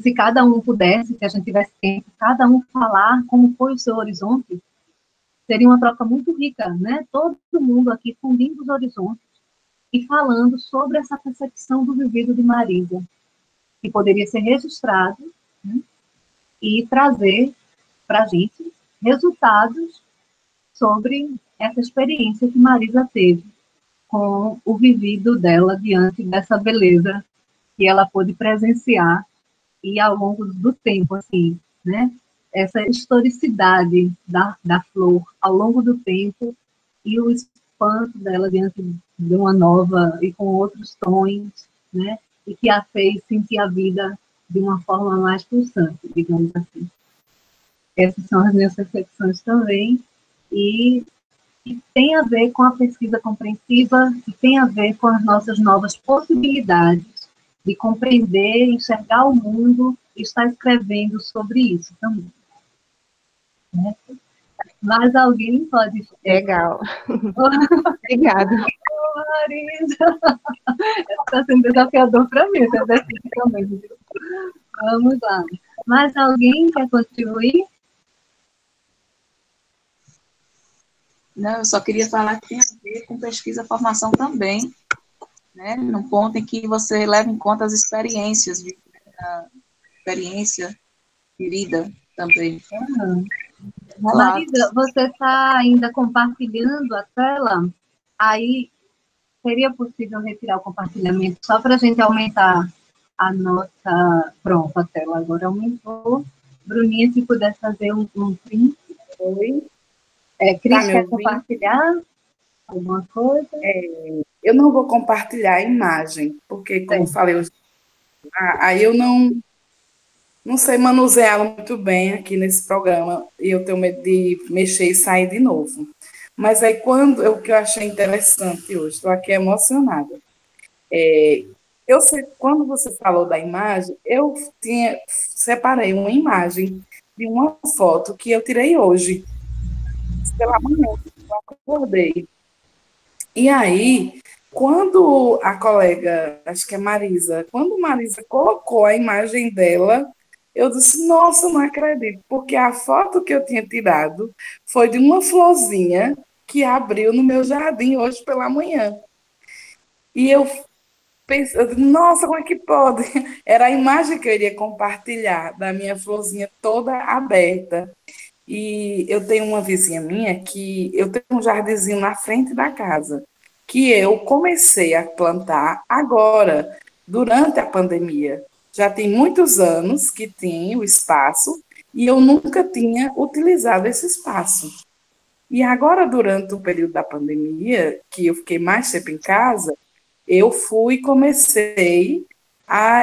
se cada um pudesse, se a gente tivesse tempo, cada um falar como foi o seu horizonte, seria uma troca muito rica, né? Todo mundo aqui fundindo os horizontes e falando sobre essa percepção do vivido de Marisa, que poderia ser registrado, né, e trazer para a gente resultados sobre essa experiência que Marisa teve com o vivido dela diante dessa beleza que ela pôde presenciar e ao longo do tempo, assim, né? Essa historicidade da flor ao longo do tempo e o espanto dela diante de uma nova e com outros tons, né? E que a fez sentir a vida de uma forma mais pulsante, digamos assim. Essas são as minhas reflexões também, e tem a ver com a pesquisa compreensiva, e tem a ver com as nossas novas possibilidades de compreender, enxergar o mundo e estar escrevendo sobre isso também. Né? Mas alguém pode... Legal. Obrigada. Marisa, está sendo desafiador para mim, especificamente. Vamos lá. Mais alguém quer contribuir? Não, eu só queria falar que tem a ver com pesquisa e formação também, né? Num ponto em que você leva em conta as experiências, a experiência de vida também. Marisa, você está ainda compartilhando a tela? Aí, seria possível retirar o compartilhamento só para a gente aumentar a nossa... Pronto, a tela agora aumentou. Bruninha, se puder fazer um print. Oi. Cris, quer compartilhar alguma coisa? Eu não vou compartilhar a imagem, porque, como eu falei, aí eu não sei manuseá-la muito bem aqui nesse programa, e eu tenho medo de mexer e sair de novo. Mas aí, o que eu achei interessante hoje, estou aqui emocionada. Eu sei, quando você falou da imagem, eu separei uma imagem de uma foto que eu tirei hoje, pela manhã, eu acordei. E aí, quando a colega, acho que é Marisa, quando Marisa colocou a imagem dela, eu disse, nossa, não acredito, porque a foto que eu tinha tirado foi de uma florzinha que abriu no meu jardim hoje pela manhã. E eu pensei, nossa, como é que pode? Era a imagem que eu iria compartilhar da minha florzinha toda aberta. E eu tenho uma vizinha minha que eu tenho um jardinzinho na frente da casa, que eu comecei a plantar agora, durante a pandemia. Já tem muitos anos que tem o espaço e eu nunca tinha utilizado esse espaço. E agora, durante o período da pandemia, que eu fiquei mais tempo em casa, eu fui e comecei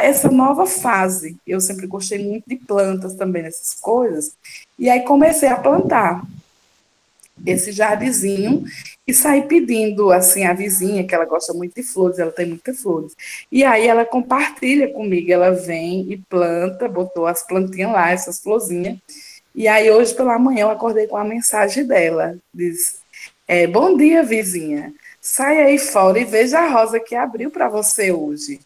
essa nova fase. Eu sempre gostei muito de plantas também, essas coisas. E aí comecei a plantar esse jardinzinho e saí pedindo, assim, a vizinha, que ela gosta muito de flores, ela tem muitas flores. E aí ela compartilha comigo, ela vem e planta, botou as plantinhas lá, essas florzinhas. E aí hoje pela manhã eu acordei com a mensagem dela, diz, bom dia, vizinha, sai aí fora e veja a rosa que abriu para você hoje.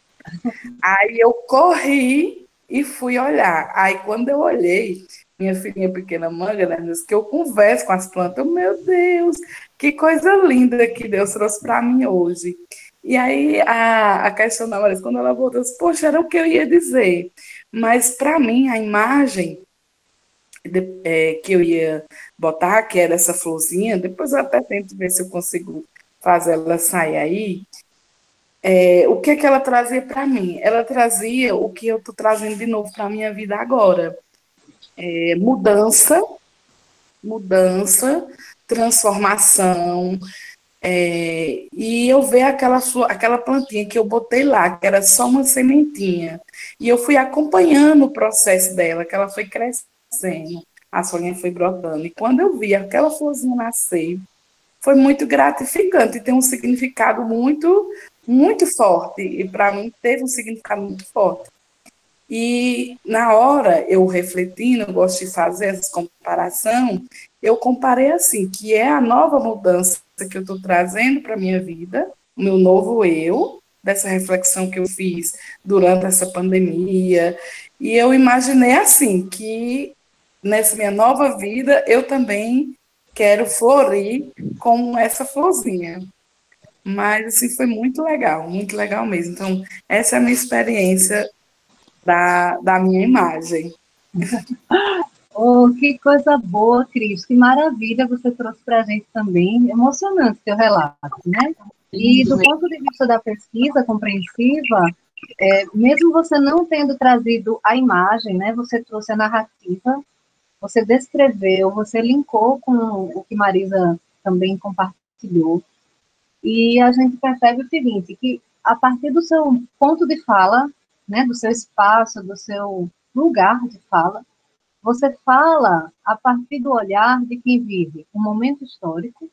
Aí eu corri e fui olhar. Aí quando eu olhei, minha filhinha pequena Manga, né, disse que eu converso com as plantas. Meu Deus, que coisa linda que Deus trouxe para mim hoje. E aí a questão da Marisa, quando ela voltou, eu disse, poxa, era o que eu ia dizer. Mas para mim a imagem que eu ia botar, que era essa florzinha, depois eu até tento ver se eu consigo fazer ela sair aí. O que é que ela trazia para mim? Ela trazia o que eu estou trazendo de novo para a minha vida agora. Mudança, transformação, E eu ver aquela plantinha que eu botei lá, que era só uma sementinha, e eu fui acompanhando o processo dela, que ela foi crescendo, a folhinha foi brotando, e quando eu vi aquela florzinha nascer, foi muito gratificante, e tem um significado muito, muito forte, e para mim teve um significado muito forte. E na hora, eu refletindo, eu gosto de fazer essa comparação, eu comparei assim, que é a nova mudança que eu estou trazendo para a minha vida, o meu novo eu, dessa reflexão que eu fiz durante essa pandemia, e eu imaginei assim, que nessa minha nova vida, eu também quero florir como essa florzinha. Mas, assim, foi muito legal mesmo. Então, essa é a minha experiência da minha imagem. Oh, que coisa boa, Cris. Que maravilha você trouxe para a gente também. Emocionante seu relato, né? E do ponto de vista da pesquisa compreensiva, mesmo você não tendo trazido a imagem, né? Você trouxe a narrativa, você descreveu, você linkou com o que Marisa também compartilhou. E a gente percebe o seguinte, que a partir do seu ponto de fala, né, do seu espaço, do seu lugar de fala, você fala a partir do olhar de quem vive um momento histórico,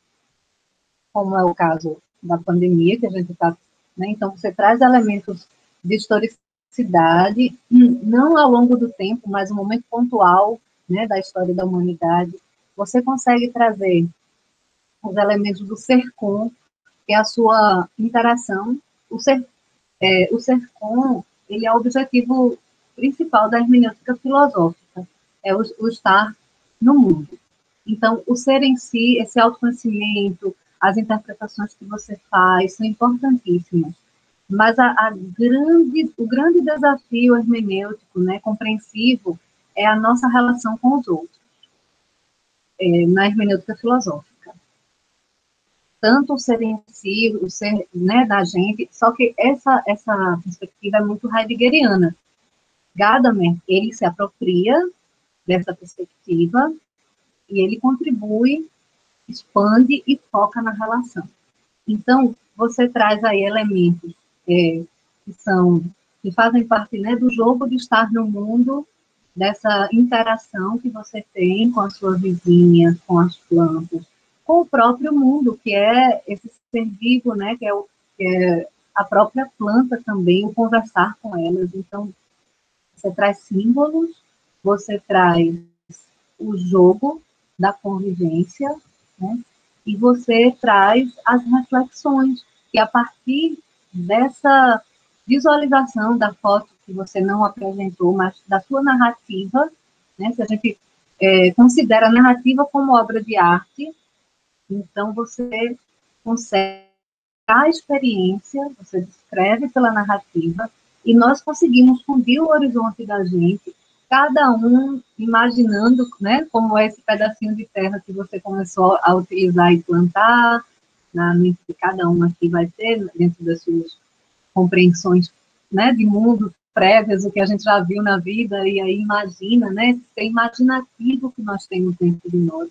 como é o caso da pandemia que a gente está, né? Então você traz elementos de historicidade, não ao longo do tempo, mas um momento pontual, né, da história da humanidade. Você consegue trazer os elementos do ser com, que é a sua interação. O ser com, ele é o objetivo principal da hermenêutica filosófica, é o estar no mundo. Então, o ser em si, esse autoconhecimento, as interpretações que você faz são importantíssimas. Mas o grande desafio hermenêutico, né, compreensivo, é a nossa relação com os outros, na hermenêutica filosófica. Tanto o ser em si, o ser, né, da gente, só que essa perspectiva é muito heideggeriana. Gadamer, ele se apropria dessa perspectiva e ele contribui, expande e foca na relação. Então, você traz aí elementos que fazem parte, né, do jogo de estar no mundo, dessa interação que você tem com a sua vizinha, com as plantas, com o próprio mundo, que é esse ser vivo, né, que é a própria planta também, o conversar com elas. Então, você traz símbolos, você traz o jogo da convivência, né, e você traz as reflexões, que a partir dessa visualização da foto que você não apresentou, mas da sua narrativa, né, se a gente considera a narrativa como obra de arte, então você consegue a experiência, você descreve pela narrativa, e nós conseguimos fundir o horizonte da gente, cada um imaginando, né, como é esse pedacinho de terra que você começou a utilizar e plantar, na mente de cada um aqui vai ter, dentro das suas compreensões, né, de mundo prévias, o que a gente já viu na vida, e aí imagina, né, ser imaginativo que nós temos dentro de nós,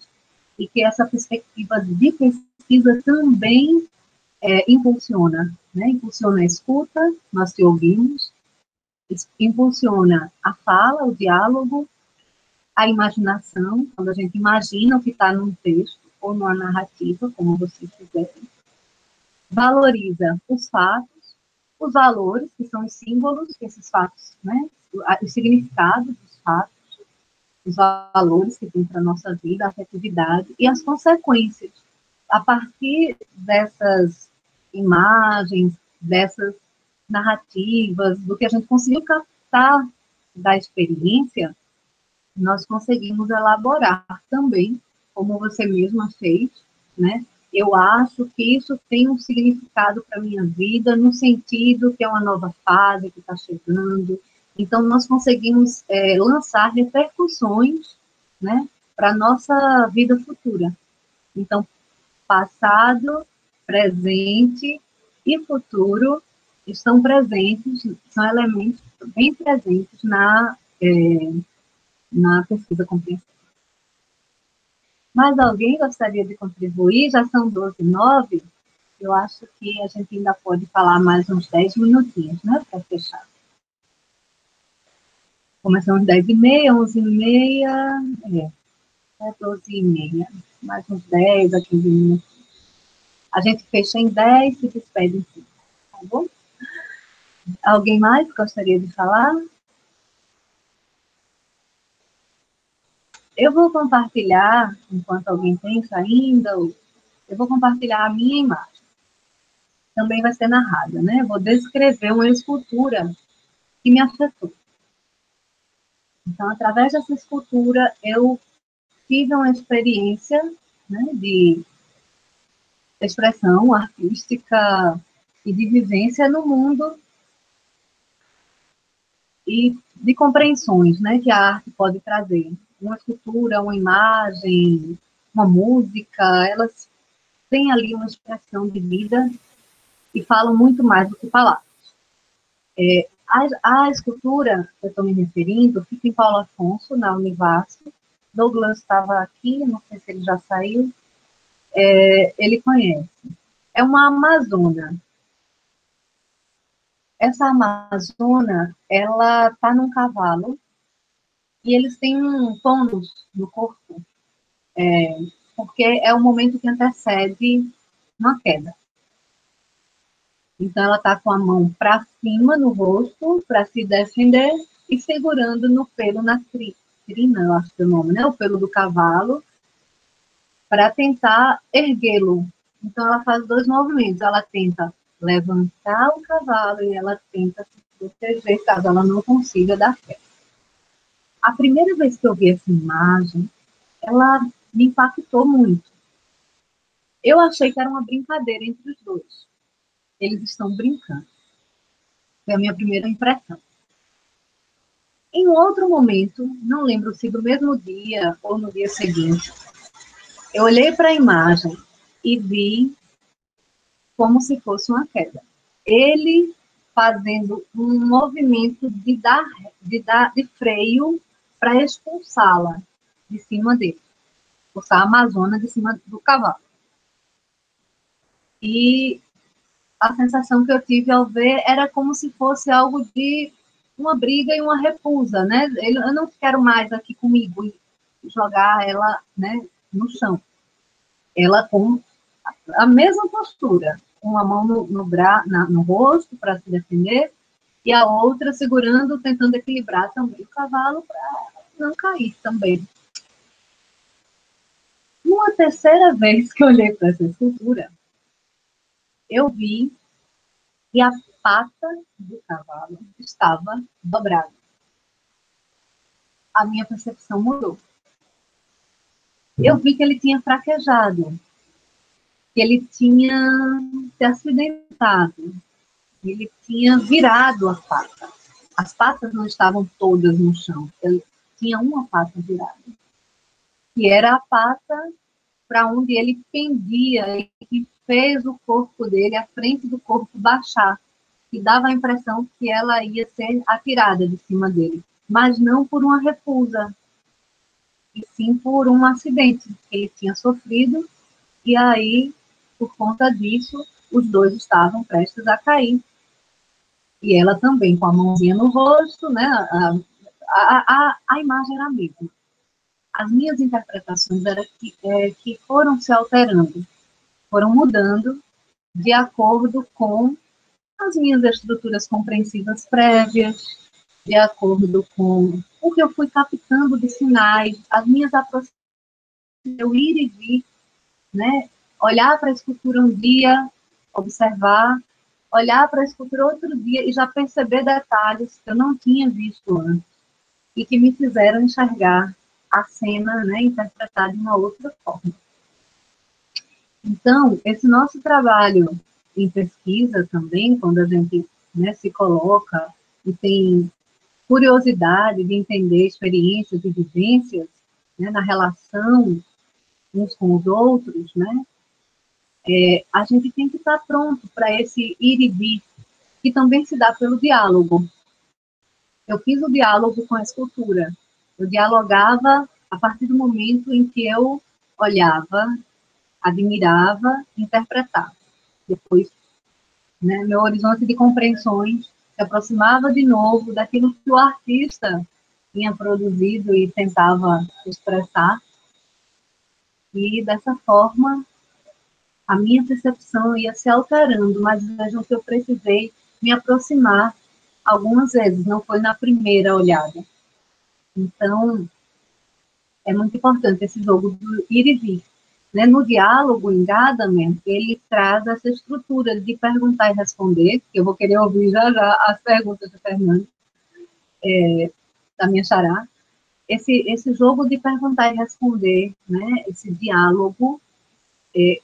e que essa perspectiva de pesquisa também impulsiona, né? Impulsiona a escuta, nós te ouvimos, impulsiona a fala, o diálogo, a imaginação, quando a gente imagina o que está num texto ou numa narrativa, como vocês fizerem, valoriza os fatos, os valores, que são os símbolos, esses fatos, né? O significado dos fatos, os valores que tem para a nossa vida, a afetividade e as consequências. A partir dessas imagens, dessas narrativas, do que a gente conseguiu captar da experiência, nós conseguimos elaborar também, como você mesma fez, né? Eu acho que isso tem um significado para a minha vida, no sentido que é uma nova fase que está chegando. Então, nós conseguimos lançar repercussões, né, para a nossa vida futura. Então, passado, presente e futuro estão presentes, são elementos bem presentes na pesquisa compreensiva. Mais alguém gostaria de contribuir? Já são 12h09. Eu acho que a gente ainda pode falar mais uns 10 minutinhos, né, para fechar. Começamos às 10h30, 11h30, 12h30, mais uns 10 a 15 minutos. A gente fecha em 10 e se despede em 5, tá bom? Alguém mais gostaria de falar? Eu vou compartilhar, enquanto alguém pensa ainda, eu vou compartilhar a minha imagem. Também vai ser narrada, né? Eu vou descrever uma escultura que me afetou. Então, através dessa escultura, eu tive uma experiência, né, de expressão artística e de vivência no mundo e de compreensões, né, que a arte pode trazer. Uma escultura, uma imagem, uma música, elas têm ali uma expressão de vida e falam muito mais do que palavras. A escultura que eu estou me referindo fica em Paulo Afonso, na Univasf. Douglas estava aqui, não sei se ele já saiu. Ele conhece. É uma amazona. Essa amazona, ela está num cavalo e eles têm um tônus no corpo, porque é o momento que antecede uma queda. Então, ela está com a mão para cima no rosto, para se defender, e segurando no pelo, na crina, eu acho que é o nome, né? O pelo do cavalo, para tentar erguê-lo. Então, ela faz 2 movimentos. Ela tenta levantar o cavalo e ela tenta se proteger, caso ela não consiga dar queda. A primeira vez que eu vi essa imagem, ela me impactou muito. Eu achei que era uma brincadeira entre os dois. Eles estão brincando. Foi a minha primeira impressão. Em outro momento, não lembro se do mesmo dia ou no dia seguinte, eu olhei para a imagem e vi como se fosse uma queda. Ele fazendo um movimento de freio para expulsá-la de cima dele, expulsar a amazona de cima do cavalo. E a sensação que eu tive ao ver era como se fosse algo de uma briga e uma repulsa, né? Eu não quero mais aqui comigo e jogar ela, né, no chão. Ela com a mesma postura, com a mão no rosto para se defender e a outra segurando, tentando equilibrar também o cavalo para não cair também. Uma terceira vez que eu olhei para essa escultura, eu vi que a pata do cavalo estava dobrada. A minha percepção mudou. Eu vi que ele tinha fraquejado, que ele tinha se acidentado, ele tinha virado a pata. As patas não estavam todas no chão, ele tinha uma pata virada, que era a pata para onde ele pendia e fez o corpo dele, a frente do corpo baixar, e dava a impressão que ela ia ser atirada de cima dele, mas não por uma repulsa, e sim por um acidente que ele tinha sofrido, e aí, por conta disso, os dois estavam prestes a cair. E ela também, com a mãozinha no rosto, né? A imagem era a mesma. As minhas interpretações eram que foram se alterando, foram mudando de acordo com as minhas estruturas compreensivas prévias, de acordo com o que eu fui captando de sinais, as minhas aproximações, eu ir e vir, né? Olhar para a escultura um dia, observar, olhar para a escultura outro dia e já perceber detalhes que eu não tinha visto antes e que me fizeram enxergar a cena, né, interpretada de uma outra forma. Então, esse nosso trabalho em pesquisa também, quando a gente, né, se coloca e tem curiosidade de entender experiências e vivências, né, na relação uns com os outros, né, a gente tem que estar pronto para esse ir e vir, que também se dá pelo diálogo. Eu fiz o diálogo com a escultura. Eu dialogava a partir do momento em que eu olhava, admirava, interpretava. Depois, né, meu horizonte de compreensões se aproximava de novo daquilo que o artista tinha produzido e tentava expressar, e dessa forma a minha percepção ia se alterando, mas vejam que eu precisei me aproximar algumas vezes, não foi na primeira olhada. Então, é muito importante esse jogo do ir e vir. Né? No diálogo, em Gadamer, ele traz essa estrutura de perguntar e responder, que eu vou querer ouvir já já as perguntas do Fernando, da minha xará. Esse jogo de perguntar e responder, né? Esse diálogo, e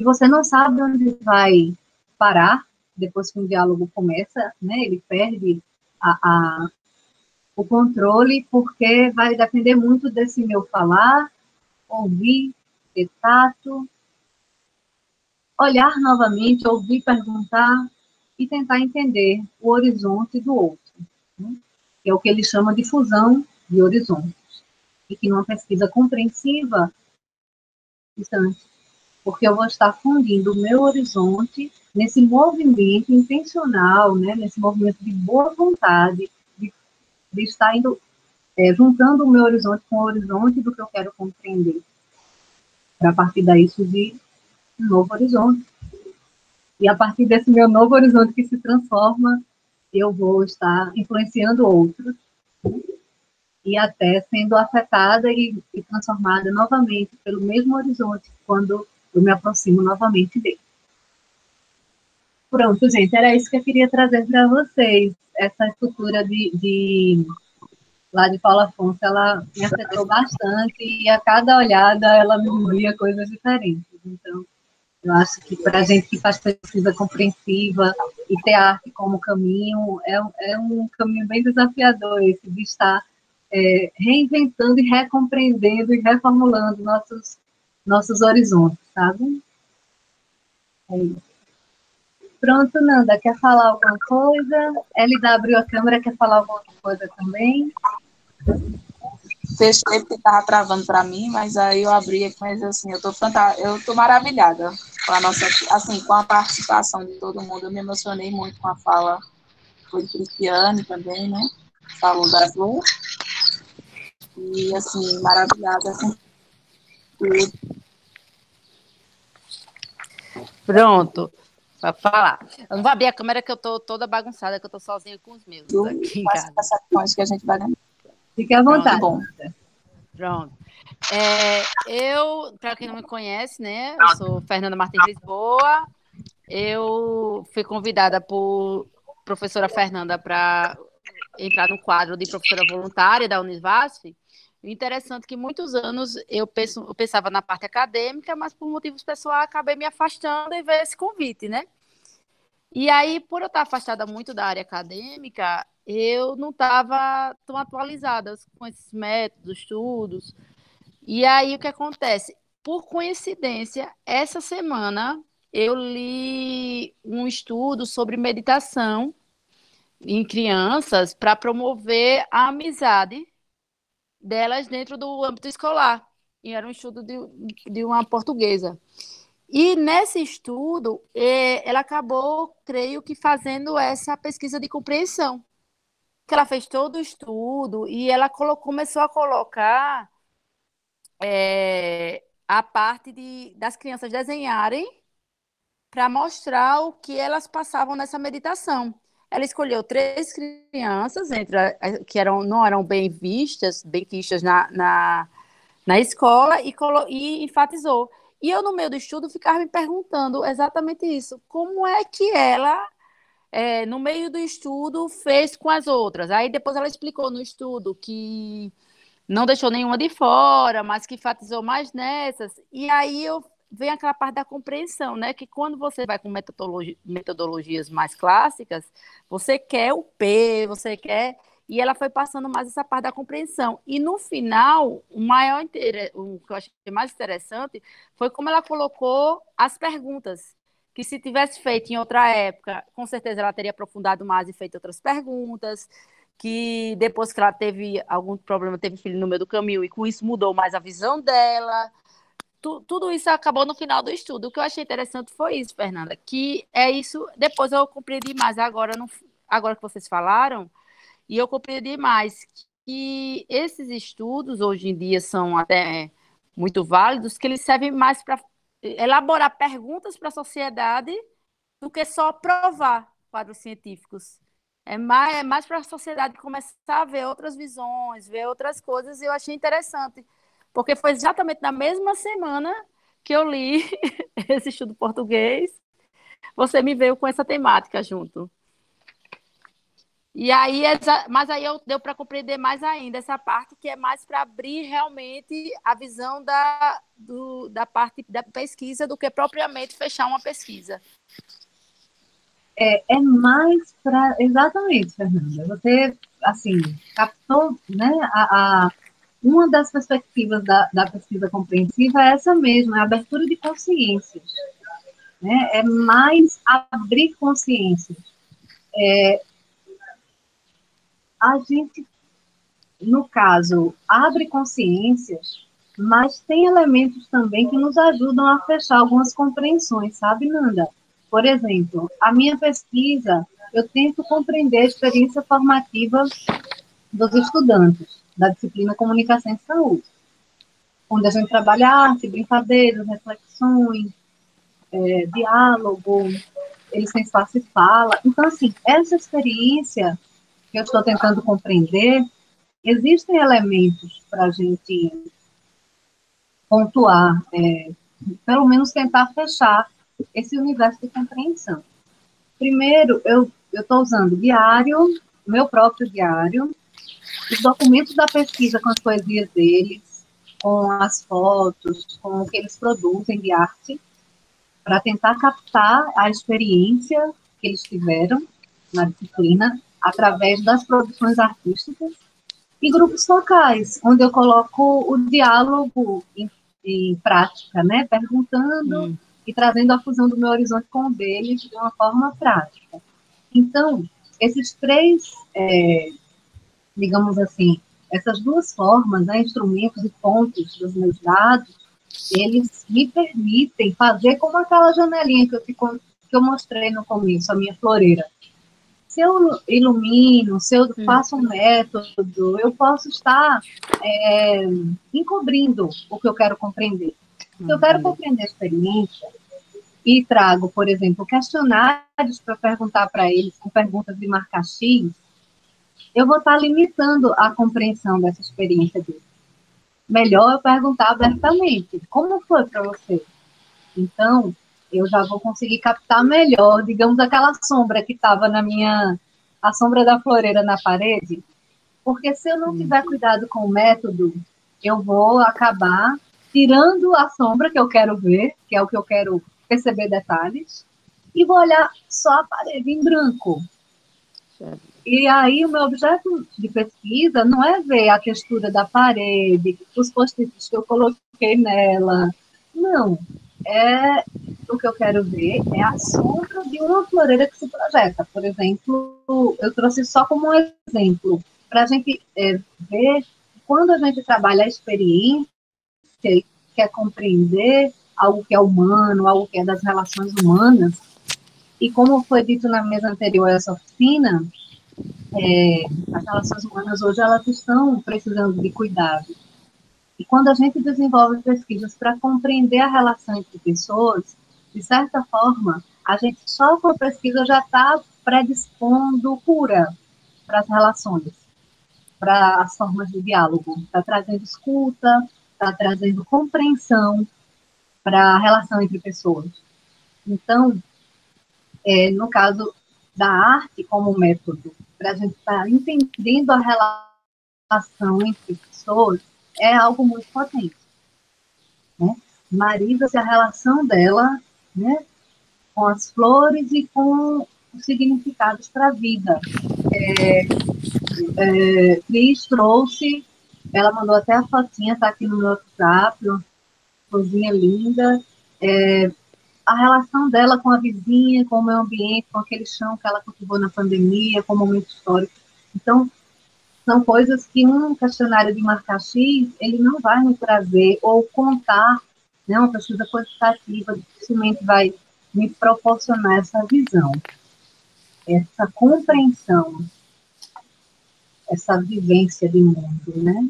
você não sabe onde vai parar depois que um diálogo começa, né? Ele perde o controle, porque vai depender muito desse meu falar, ouvir, ter tato, olhar novamente, ouvir, perguntar e tentar entender o horizonte do outro, né? Que é o que ele chama de fusão de horizontes. E que numa pesquisa compreensiva, distante, porque eu vou estar fundindo o meu horizonte nesse movimento intencional, né, nesse movimento de boa vontade, de estar indo, juntando o meu horizonte com o horizonte do que eu quero compreender, para a partir daí surgir um novo horizonte. E a partir desse meu novo horizonte que se transforma, eu vou estar influenciando outros, e até sendo afetada e transformada novamente pelo mesmo horizonte quando eu me aproximo novamente dele. Pronto, gente, era isso que eu queria trazer para vocês. Essa estrutura lá de Paulo Afonso, ela me afetou bastante e a cada olhada ela me dizia coisas diferentes. Então, eu acho que para a gente que faz pesquisa compreensiva e ter arte como caminho, é um caminho bem desafiador esse de estar reinventando e recompreendendo e reformulando nossos horizontes, sabe? É isso. Pronto, Nanda, quer falar alguma coisa? Elida abriu a câmera, quer falar alguma coisa também? Fechei porque estava travando para mim, mas aí eu abri, mas assim, eu tô maravilhada com a nossa, assim, com a participação de todo mundo. Eu me emocionei muito com a fala de Cristiane também, né? Falou da dor. E assim, maravilhada com tudo. Pronto, para falar. Eu não vou abrir a câmera que eu tô toda bagunçada, que eu tô sozinha com os meus aqui em casa. Essa que a gente vai lembrar. Fique à vontade. Bom. Pronto. Eu, para quem não me conhece, né, eu sou Fernanda Martins Lisboa. Eu fui convidada por professora Fernanda para entrar no quadro de professora voluntária da Univasf. O interessante é que muitos anos eu pensava na parte acadêmica, mas por motivos pessoais acabei me afastando e veio esse convite, né? E aí, por eu estar afastada muito da área acadêmica, eu não estava tão atualizada com esses métodos, estudos. E aí, o que acontece? Por coincidência, essa semana eu li um estudo sobre meditação em crianças para promover a amizade delas dentro do âmbito escolar. E era um estudo de uma portuguesa. E nesse estudo, ela acabou, creio que, fazendo essa pesquisa de compreensão. Que ela fez todo o estudo e ela começou a colocar a parte das crianças desenharem para mostrar o que elas passavam nessa meditação. Ela escolheu 3 crianças que não eram bem vistas na escola e enfatizou. E eu, no meio do estudo, ficava me perguntando exatamente isso. Como é que ela, no meio do estudo, fez com as outras? Aí depois ela explicou no estudo que não deixou nenhuma de fora, mas que enfatizou mais nessas. E aí vem aquela parte da compreensão, né? Que quando você vai com metodologias mais clássicas, você quer o P, você quer. E ela foi passando mais essa parte da compreensão. E no final, o que eu achei mais interessante foi como ela colocou as perguntas. Que se tivesse feito em outra época, com certeza ela teria aprofundado mais e feito outras perguntas. Que depois que ela teve algum problema, teve filho no meio do caminho, e com isso mudou mais a visão dela. tudo isso acabou no final do estudo. O que eu achei interessante foi isso, Fernanda, que é isso. Depois eu compreendi mais agora que vocês falaram, e eu compreendi mais que esses estudos hoje em dia são até muito válidos, que eles servem mais para elaborar perguntas para a sociedade do que só provar quadros científicos. É mais para a sociedade começar a ver outras visões, ver outras coisas, e eu achei interessante, porque foi exatamente na mesma semana que eu li esse estudo português, você me veio com essa temática junto. E aí, mas aí deu para compreender mais ainda essa parte que é mais para abrir realmente a visão da parte da pesquisa do que propriamente fechar uma pesquisa. É mais para... Exatamente, Fernanda. Você, assim, captou, né, uma das perspectivas da pesquisa compreensiva é essa mesma, a abertura de consciências. Né? É mais abrir consciências. A gente, no caso, abre consciências, mas tem elementos também que nos ajudam a fechar algumas compreensões, sabe, Nanda? Por exemplo, a minha pesquisa, eu tento compreender a experiência formativa dos estudantes da disciplina Comunicação e Saúde, onde a gente trabalha arte, brincadeiras, reflexões, diálogo, eles têm espaço de fala. Então, assim, essa experiência que eu estou tentando compreender, existem elementos para a gente pontuar, pelo menos tentar fechar esse universo de compreensão. Primeiro, eu estou usando diário, meu próprio diário, os documentos da pesquisa com as poesias deles, com as fotos, com o que eles produzem de arte, para tentar captar a experiência que eles tiveram na disciplina, através das produções artísticas, e grupos focais, onde eu coloco o diálogo em prática, né, perguntando e trazendo a fusão do meu horizonte com o deles de uma forma prática. Então, esses três, digamos assim, essas duas formas, né, instrumentos e pontos dos meus dados, eles me permitem fazer como aquela janelinha que eu mostrei no começo, a minha floreira. Se eu ilumino, se eu faço um método, eu posso estar encobrindo o que eu quero compreender. Se eu quero compreender a experiência e trago, por exemplo, questionários para perguntar para eles, com perguntas de marcar X, eu vou estar limitando a compreensão dessa experiência deles. Melhor eu perguntar abertamente, como foi para você? Então, eu já vou conseguir captar melhor, digamos, aquela sombra que estava a sombra da floreira na parede, porque se eu não tiver cuidado com o método, eu vou acabar tirando a sombra que eu quero ver, que é o que eu quero perceber detalhes, e vou olhar só a parede em branco. E aí o meu objeto de pesquisa não é ver a textura da parede, os post-its que eu coloquei nela, não. O que eu quero ver é a sombra de uma floreira que se projeta. Por exemplo, eu trouxe só como um exemplo, para a gente ver quando a gente trabalha a experiência e quer compreender algo que é humano, algo que é das relações humanas, e como foi dito na mesa anterior a essa oficina, as relações humanas hoje elas estão precisando de cuidado. E quando a gente desenvolve pesquisas para compreender a relação entre pessoas, de certa forma, a gente só com a pesquisa já está predispondo cura para as relações, para as formas de diálogo. Está trazendo escuta, está trazendo compreensão para a relação entre pessoas. Então, no caso da arte como método, para a gente estar entendendo a relação entre pessoas, é algo muito potente. Né? Marisa-se a relação dela, né, com as flores e com os significados para a vida. Cris trouxe, ela mandou até a fotinha, está aqui no meu WhatsApp, uma florzinha linda, a relação dela com a vizinha, com o meio ambiente, com aquele chão que ela cultivou na pandemia, com o momento histórico. Então, são coisas que um questionário de marcar X, ele não vai me trazer ou contar né? Uma pesquisa quantitativa dificilmente vai me proporcionar essa visão, essa compreensão, essa vivência de mundo, né?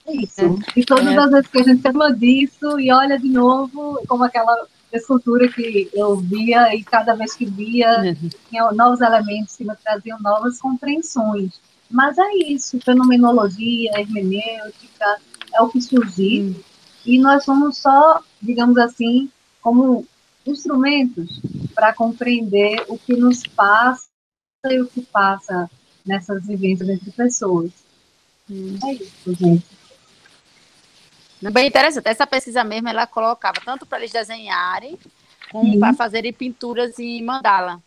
É isso. E todas as vezes que a gente fala disso e olha de novo, como aquela escultura que eu via e cada vez que via, tinha novos elementos que me traziam novas compreensões. Mas é isso, fenomenologia, hermenêutica, é o que surgiu. E nós somos só, digamos assim, como instrumentos para compreender o que nos passa e o que passa nessas vivências entre pessoas. É isso, gente. Bem interessante. Essa pesquisa mesmo, ela colocava tanto para eles desenharem, como para fazerem pinturas em mandala,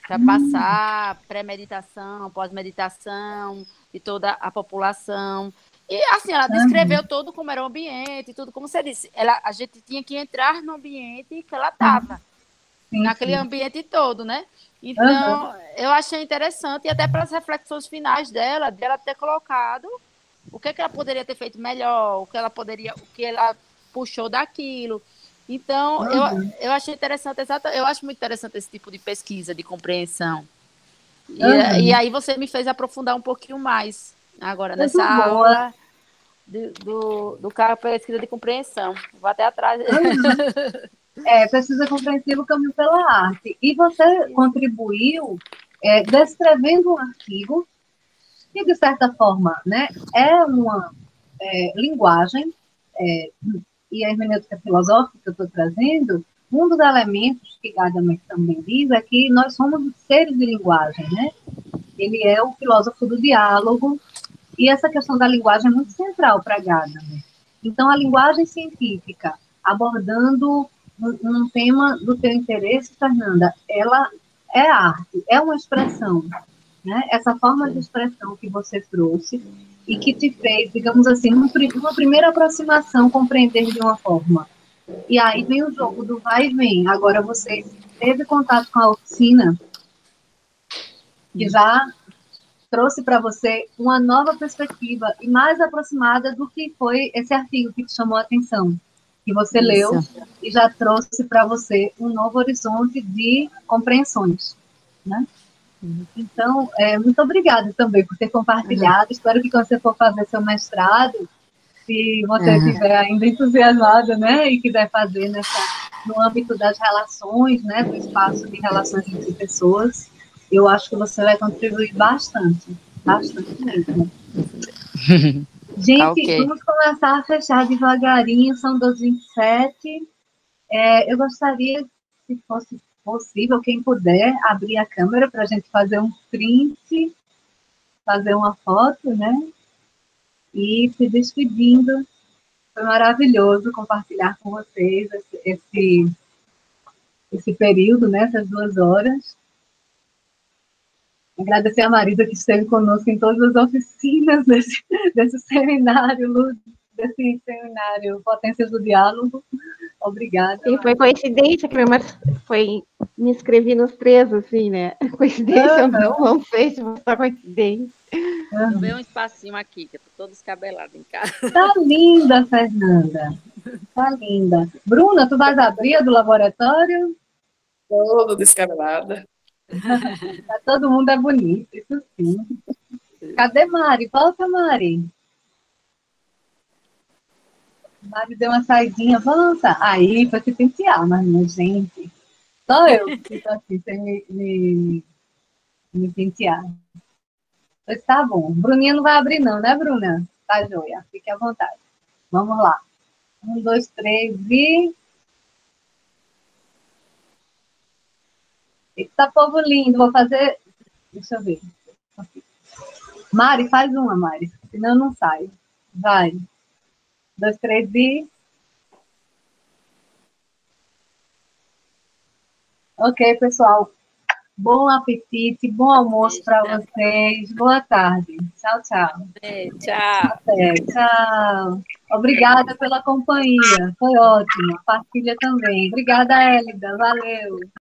para passar pré-meditação, pós-meditação de toda a população. E assim, ela descreveu todo como era o ambiente, tudo como você disse. A gente tinha que entrar no ambiente que ela estava, naquele ambiente todo, né? Então, eu achei interessante, e até para as reflexões finais dela ter colocado o que ela poderia ter feito melhor, o que ela puxou daquilo. Então, eu achei interessante, eu acho muito interessante esse tipo de pesquisa, de compreensão. E aí você me fez aprofundar um pouquinho mais agora nessa aula do cara pesquisa de compreensão. Vou até atrás. Pesquisa compreensível, o caminho pela arte. E você contribuiu descrevendo um artigo que, de certa forma, né, é uma linguagem, e a hermenêutica filosófica que eu estou trazendo, um dos elementos que Gadamer também diz é que nós somos seres de linguagem, né? Ele é o filósofo do diálogo, e essa questão da linguagem é muito central para Gadamer. Então, a linguagem científica, abordando um tema do teu interesse, Fernanda, ela é arte, é uma expressão, né? Essa forma de expressão que você trouxe e que te fez, digamos assim, uma primeira aproximação, compreender de uma forma. E aí vem o jogo do vai e vem. Agora você teve contato com a oficina, que já trouxe para você uma nova perspectiva e mais aproximada do que foi esse artigo que te chamou a atenção, que você leu e já trouxe para você um novo horizonte de compreensões, né? Então, muito obrigada também por ter compartilhado. Espero que quando você for fazer seu mestrado, se você estiver ainda entusiasmada, né, e quiser fazer no âmbito das relações, né, do espaço de relações entre pessoas, eu acho que você vai contribuir bastante, bastante mesmo. Gente, vamos começar a fechar devagarinho, são 12h27. Eu gostaria, se fosse possível, quem puder, abrir a câmera para a gente fazer um print, fazer uma foto, né? E se despedindo. Foi maravilhoso compartilhar com vocês esse período, né? Essas 2 horas. Agradecer a Marisa que esteve conosco em todas as oficinas desse seminário, desse seminário Potências do Diálogo. Obrigada. E foi coincidência que me inscrevi nos 3, assim, né? Coincidência ou não sei se foi só coincidência. Eu vejo um espacinho aqui, que eu tô toda descabelada em casa. Tá linda, Fernanda. Tá linda. Bruna, tu vais abrir a do laboratório? Todo descabelada. Todo mundo é bonito, isso sim. Cadê Mari? Volta, Mari. Mari deu uma saidinha, avança. Aí, foi se pentear, mas minha gente. Só eu que estou aqui sem me pentear. Pois tá bom. Bruninha não vai abrir não, né, Bruna? Tá, joia. Fique à vontade. Vamos lá. 1, 2, 3 e... Eita, povo lindo. Vou fazer... Deixa eu ver. Mari, faz uma, Mari. Senão não sai. Vai. 1, 2, 3 e... Ok, pessoal. Bom apetite, bom almoço para vocês. Boa tarde. Tchau, tchau. Tchau. Até, tchau. Obrigada pela companhia. Foi ótimo. Partilha também. Obrigada, Hélida. Valeu.